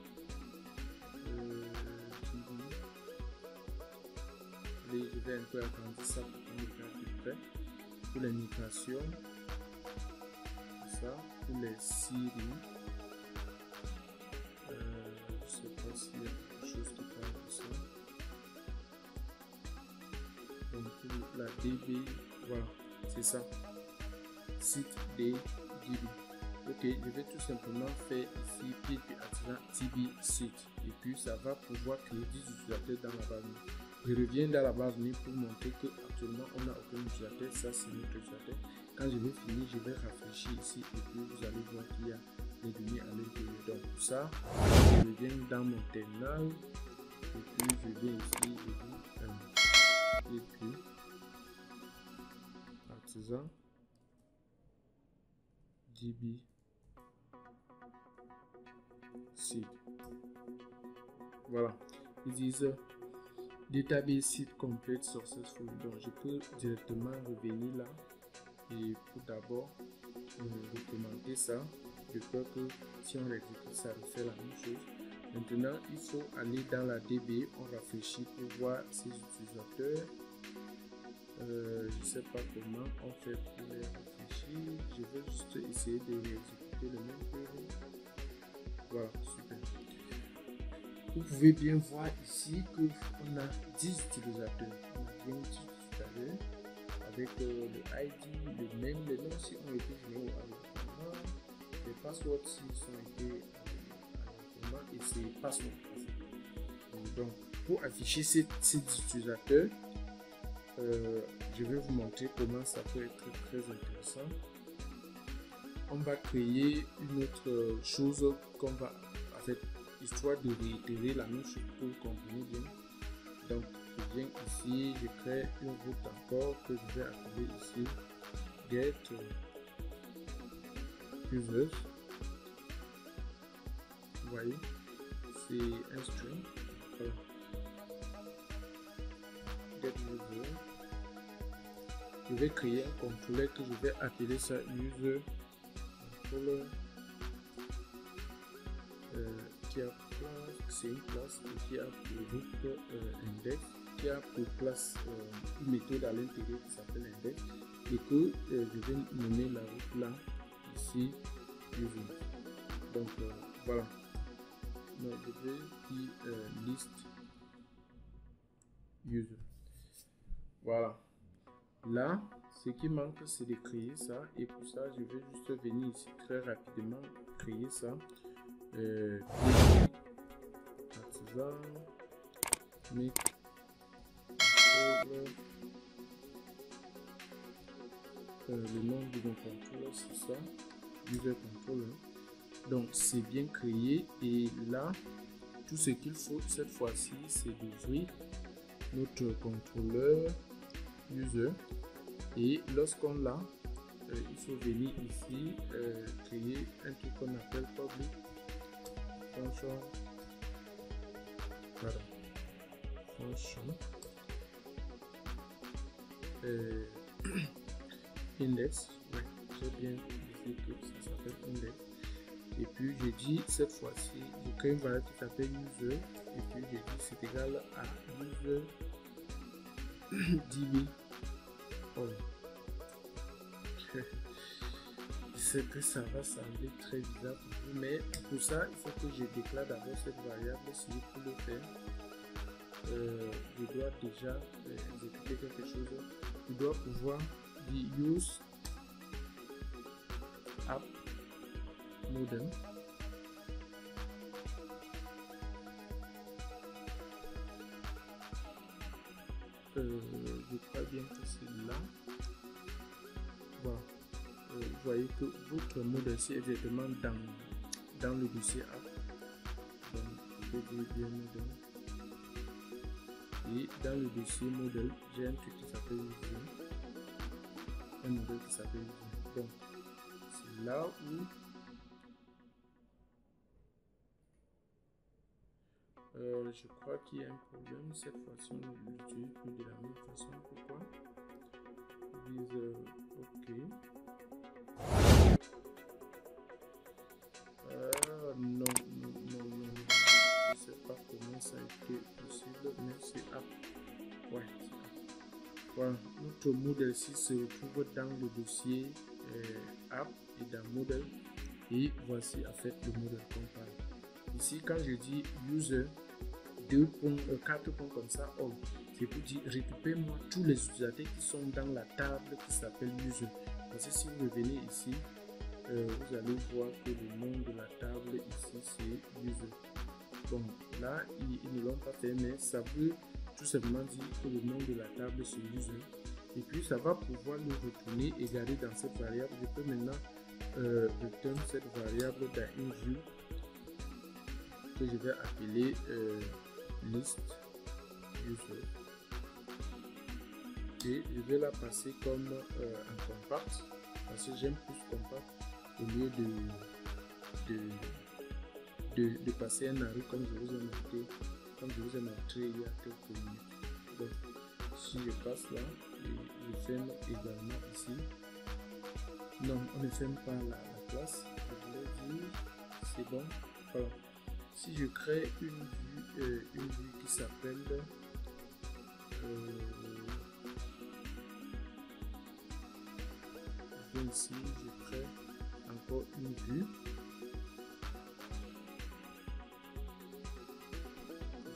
Je vais un peu agrandir ça pour qu'on le fasse à peu près. Pour les migrations, ça, pour les séries, je ne sais pas s'il y a quelque chose qui parle de ça. Donc pour la DB, voilà, c'est ça. Site DB. Ok, je vais tout simplement faire ici PHP Artisan DB Site. Et puis ça va pouvoir créer 10 utilisateurs dans la base. Je reviens dans la base de données pour montrer que actuellement on n'a aucun utilisateur. Ça c'est notre utilisateur. Quand je vais finir, je vais rafraîchir ici et puis vous allez voir qu'il y a les données à l'intérieur. Donc pour ça, je reviens dans mon terminal et puis je viens ici et puis Artisan DB Seed. Voilà, ils disent Database Seed Complete Successful. Donc je peux directement revenir là et pour d'abord recommander ça de peur que si on exécute ça refait la même chose. Maintenant il faut aller dans la DB, on rafraîchit pour voir ses utilisateurs. Je sais pas comment on fait pour les rafraîchir. Je vais juste essayer de réexécuter le même code. Voilà, super. Vous pouvez bien voir ici que on a 10 utilisateurs. On a bien 10 utilisateurs avec le ID, le même, les noms si on été généraux avec les passwords si sont été et c'est password. Donc pour afficher ces 10 utilisateurs, je vais vous montrer comment ça peut être très intéressant. On va créer une autre chose qu'on va, en fait, histoire de réitérer la même chose pour comprendre bien. Donc je viens ici, je crée une route encore que je vais appeler ici get users. Vous voyez, c'est un string. Get user. Je vais créer un contrôleur que je vais appeler ça user controller qui a c'est une classe qui a pour route index, qui a pour classe une méthode à l'intérieur qui s'appelle index et que je vais nommer la route là ici user. Donc voilà. Donc je vais dire list user. Voilà. Là, ce qui manque, c'est de créer ça. Et pour ça, je vais juste venir ici très rapidement créer ça. Artisan, make le nom de mon contrôleur, c'est ça. User controller. Donc, c'est bien créé. Et là, tout ce qu'il faut cette fois-ci, c'est d'ouvrir notre contrôleur user et lorsqu'on l'a, il faut venir ici créer un truc qu'on appelle public function, function index. Ouais, j'ai bien dit que ça s'appelle index. Et puis je dis cette fois-ci, je crée une variable qui s'appelle user. Et puis je dis c'est égal à user db. Oh. C'est que ça va sembler très bizarre pour vous, mais pour ça il faut que je déclare d'abord cette variable. Si pour le faire, je dois déjà exécuter quelque chose. Je dois pouvoir dire use app modem. Je crois bien que c'est là. Voilà. Vous voyez que votre modèle est exactement dans le dossier app. Donc, je vais dire bien modèle. Et dans le dossier modèle, j'ai un truc qui s'appelle user. Un modèle qui s'appelle user. Donc, c'est là où je crois qu'il y a un problème. Cette fois-ci, on l'utilise plus de la même façon. Pourquoi? User, ok. Non. Je sais pas comment ça a été possible, mais c'est app. Ouais, c'est app. Voilà, notre modèle ici se retrouve dans le dossier app et dans modèle. Et voici en fait le modèle compare. Ici, quand je dis user 4 points comme ça, all, c'est pour dire récupère-moi tous les utilisateurs qui sont dans la table qui s'appelle user. Parce que si vous revenez ici, vous allez voir que le nom de la table ici c'est user. Donc là ils ne l'ont pas fait, mais ça veut tout simplement dire que le nom de la table c'est user. Et puis ça va pouvoir le retourner et garder dans cette variable. Je peux maintenant return cette variable dans une vue que je vais appeler list user. Et je vais la passer comme un compact parce que j'aime plus compact au lieu de passer un arrêt comme je vous ai montré, il y a quelques minutes. Donc si je passe là et je ferme également ici, non, on ne ferme pas la classe, je voulais dire c'est bon. Voilà, si je crée une vue qui s'appelle ici, je crée encore une vue.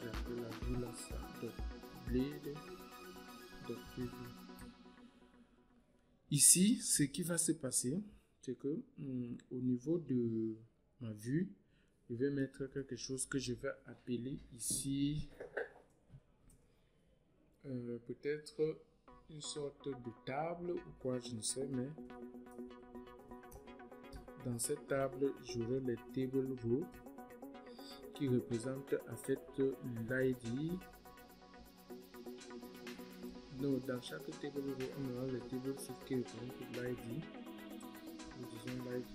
J'appelle la vue là ça. Donc, blade. Donc, ici, ce qui va se passer, c'est que au niveau de ma vue, je vais mettre quelque chose que je vais appeler ici peut-être une sorte de table ou quoi, je ne sais, mais dans cette table j'aurai les table row qui représentent en fait l'ID. Donc dans chaque table row on aura les table rows qui représentent l'ID. Nous disons l'ID.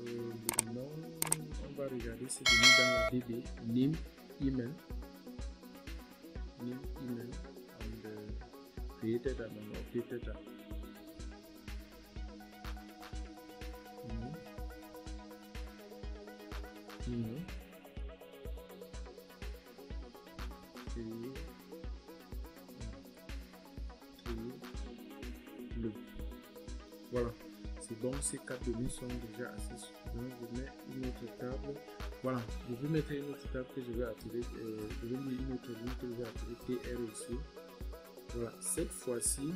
Le nom, on va regarder ces données dans la DB, name, email. Name, email, and created and updated. Email. Voilà, c'est bon, ces 4 données sont déjà assez suffisantes. Je mets une autre table. Voilà, je vais mettre une autre table que je vais appeler, je vais mettre une autre ligne que je vais appeler TR aussi. Voilà, cette fois-ci,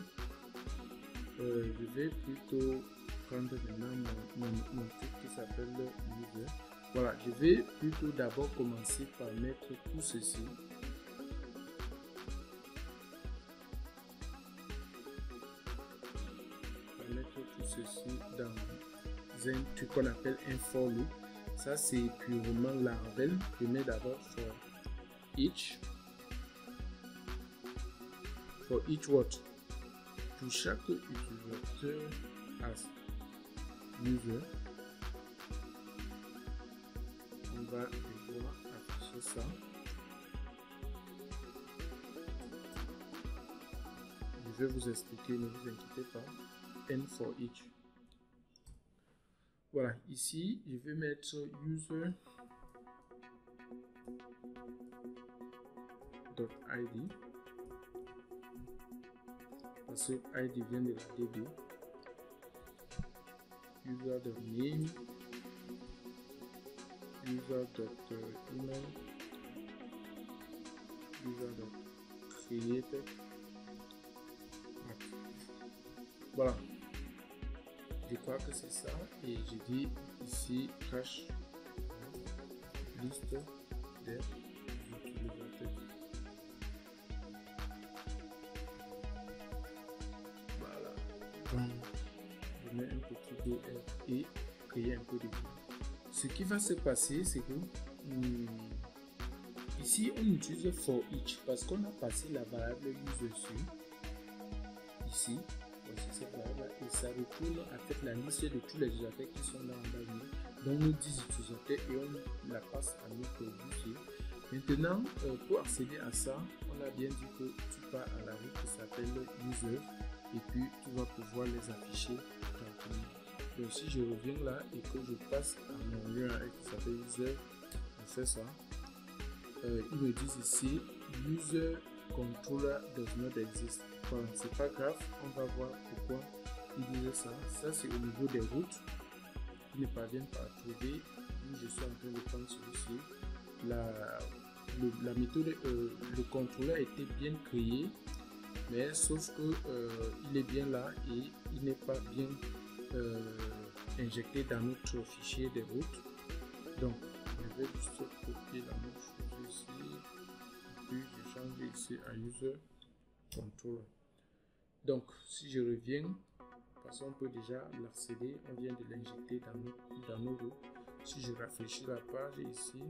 je vais plutôt prendre maintenant mon truc qui s'appelle user. Voilà, je vais plutôt d'abord commencer par mettre tout ceci. Dans un truc qu'on appelle un for loop. Ça c'est purement Laravel. Je mets d'abord for each what, pour chaque utilisateur as user, on va devoir afficher ça. vais vous expliquer, ne vous inquiétez pas. N for each. Voilà, ici, je vais mettre user.id parce que ID vient de la DB. User.name, user.email, user.created. Voilà, je crois que c'est ça, et je dis ici cache liste des utilisateurs. Voilà, donc je mets un petit BR et créer un peu de vie. Ce qui va se passer, c'est que ici on utilise for each parce qu'on a passé la variable user dessus. Ici, voici cette variable et ça retourne en fait la liste de tous les utilisateurs qui sont dans la base. Donc nous 10 utilisateurs et on la passe à notre dossier. Maintenant, pour accéder à ça, on a bien dit que tu pars à la route qui s'appelle user et puis tu vas pouvoir les afficher tranquillement. Donc si je reviens là et que je passe à mon lien qui s'appelle user, on fait ça. Ils me disent ici user controller does not exist. Voilà, c'est pas grave, on va voir pourquoi ils disent ça. Ça c'est au niveau des routes. Ils ne parviennent pas à trouver. Je suis en train de prendre celui-ci. La méthode, le contrôleur était bien créé, mais sauf que il est bien là et il n'est pas bien injecté dans notre fichier des routes. Donc je vais juste copier la même chose ici et puis je change ici à user controller. Donc si je reviens, parce qu'on peut déjà l'accéder, on vient de l'injecter dans nos routes. Si je rafraîchis la page ici,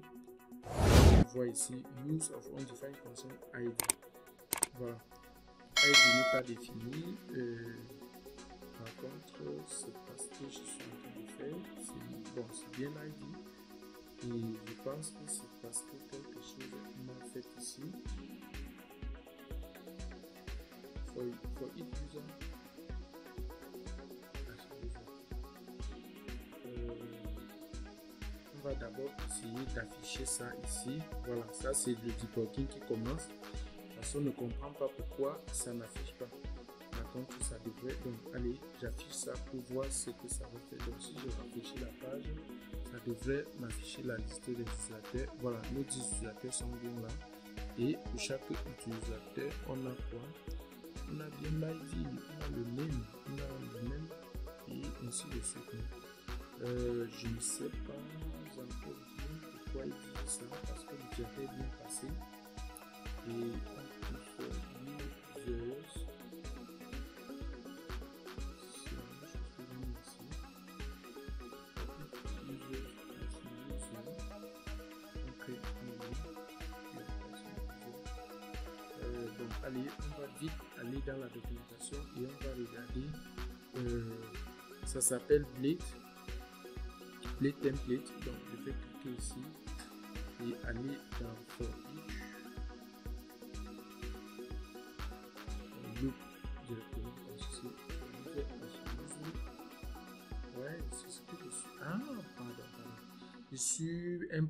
on voit ici use of undefined constant ID. Voilà, ID n'est pas défini. Par contre, c'est parce que je suis en train de faire, bon, c'est bien l'ID. Et je pense que c'est parce que quelque chose m'a fait ici. For each user. On va d'abord essayer d'afficher ça ici. Voilà, ça c'est le debugging qui commence. Parce qu'on ne comprend pas pourquoi ça n'affiche pas. Par contre, ça devrait. Donc, allez, j'affiche ça pour voir ce que ça va faire. Donc, si je rafraîchis la page, ça devrait m'afficher la liste des utilisateurs. Voilà, nos 10 utilisateurs sont bien là. Et pour chaque utilisateur, on a quoi? On a bien l'ID, on a le name, et ainsi de suite. Je ne sais pas encore bien pourquoi il dit ça, parce que l'utilisateur est bien passé. Et on peut faire users. Allez, on va vite aller dans la documentation et on va regarder. Ça s'appelle Blade Template. Donc je vais cliquer ici et aller dans For Each. Loop directement comme ceci. Ouais, c'est ce que je suis. Ah, pardon. Je suis un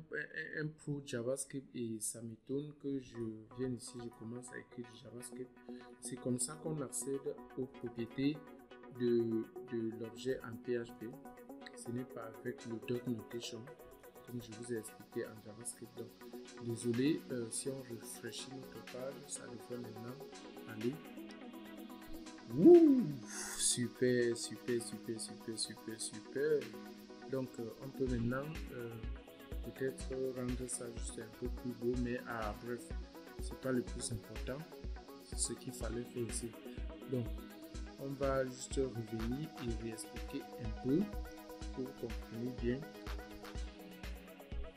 pro JavaScript et ça m'étonne que je vienne ici, je commence à écrire du JavaScript. C'est comme ça qu'on accède aux propriétés de l'objet en PHP. Ce n'est pas avec le dot notation comme je vous ai expliqué en JavaScript. Donc, désolé, si on rafraîchit notre page, ça devrait maintenant aller. Wouh, super. Donc on peut maintenant peut-être rendre ça juste un peu plus beau, mais bref, c'est pas le plus important, c'est ce qu'il fallait faire ici. Donc on va juste revenir et réexpliquer un peu pour comprendre bien.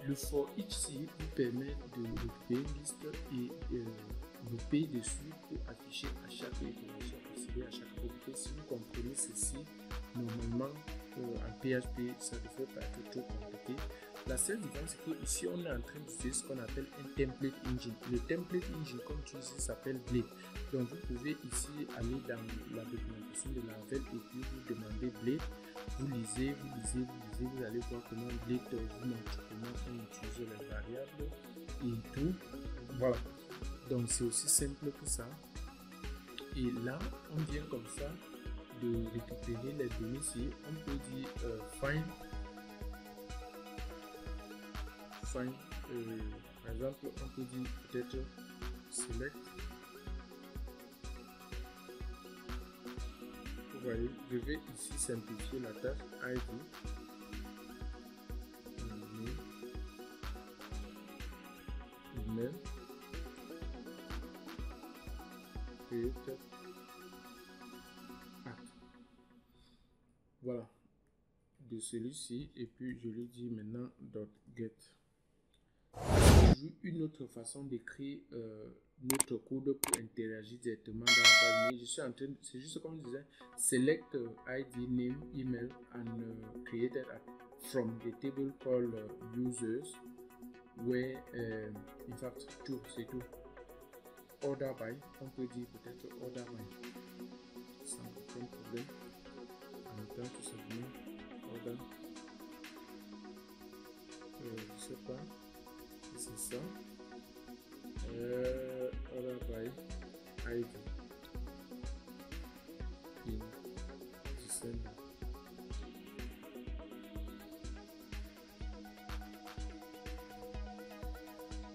Le for each ici vous permet de recréer une liste et vous payez dessus pour afficher à chaque itération, accéder à chaque propriété. Si vous comprenez ceci, normalement en PHP ça ne devrait pas être trop compliqué. La seule différence, c'est que ici on est en train d'utiliser ce qu'on appelle un template engine. Le template engine, comme tu sais, s'appelle Blade. Donc vous pouvez ici aller dans la documentation de Laravel et puis vous demandez Blade. Vous lisez, vous allez voir comment Blade vous montre comment on utilise les variables et tout. Voilà. Donc c'est aussi simple que ça. Et là, on vient comme ça de récupérer les données ici. On peut dire find, par exemple, on peut dire peut-être select. Vous voyez, je vais ici simplifier la tâche ID. Email. Create. Voilà, de celui-ci, et puis je lui dis maintenant .get. Une autre façon d'écrire notre code pour interagir directement dans la base, mais je suis en train de, c'est juste comme je disais, select ID, name, email and created from the table called users, where in fact tout, c'est tout. Order by, on peut dire peut-être order by, sans aucun problème. En même temps, tout simplement, order, je sais pas si c'est ça, order by ID, in December.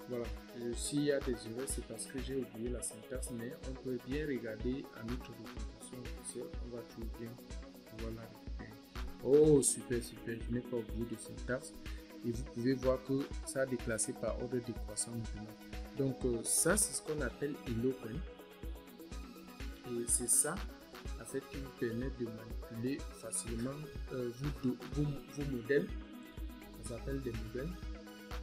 Voilà, s'il y a des erreurs, c'est parce que j'ai oublié la syntaxe, mais on peut bien regarder à notre documentation officielle, on va tout bien pouvoir la récupérer. Oh, super, super, je n'ai pas oublié de syntaxe. Et vous pouvez voir que ça a déclassé par ordre décroissant maintenant. Donc ça, c'est ce qu'on appelle Eloquent. Et c'est ça, en fait, qui vous permet de manipuler facilement vos modèles. Ça s'appelle des modèles.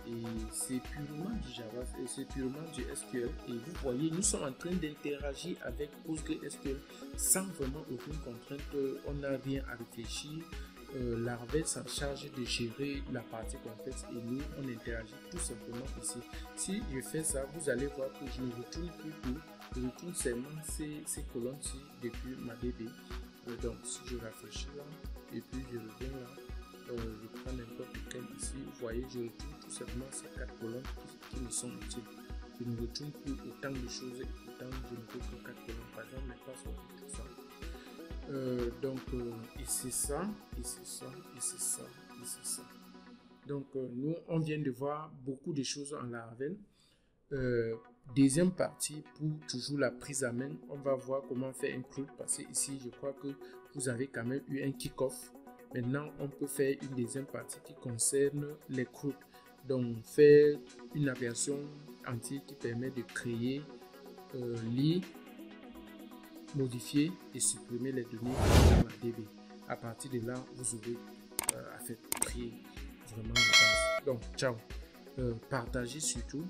Et c'est purement du Java, c'est purement du SQL. Et vous voyez, nous sommes en train d'interagir avec PostgreSQL sans vraiment aucune contrainte. On n'a rien à réfléchir. Laravel s'en charge de gérer la partie complexe et nous, on interagit tout simplement ici. Si je fais ça, vous allez voir que je ne retourne plus tout. Je retourne seulement ces colonnes-ci depuis ma DB. Donc, si je rafraîchis là, et puis je reviens là. Je prends n'importe lequel ici, vous voyez, je retourne tout simplement ces 4 colonnes qui me sont utiles. Je ne retourne plus autant de choses et pourtant je ne veux que 4 colonnes, par exemple les passwords et tout ça. Et c'est ça, et c'est ça, et c'est ça, et c'est ça. Donc nous, on vient de voir beaucoup de choses en Laravel. Deuxième partie, pour toujours la prise à main, on va voir comment faire un CRUD, parce que ici, je crois que vous avez quand même eu un kick-off. Maintenant, on peut faire une deuxième partie qui concerne les CRUD. Donc, faire une aversion entière qui permet de créer, lire, modifier et supprimer les données dans la DB. À partir de là, vous aurez à faire trier vraiment les bases. Donc, ciao. Partagez surtout.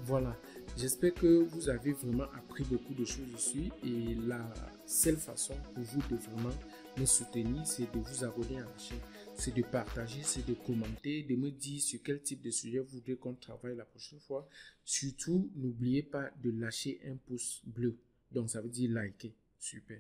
Voilà, j'espère que vous avez vraiment appris beaucoup de choses ici et la seule façon pour vous de vraiment me soutenir, c'est de vous abonner à la chaîne, c'est de partager, c'est de commenter, de me dire sur quel type de sujet vous voudrez qu'on travaille la prochaine fois. Surtout, n'oubliez pas de lâcher un pouce bleu, donc ça veut dire liker. Super.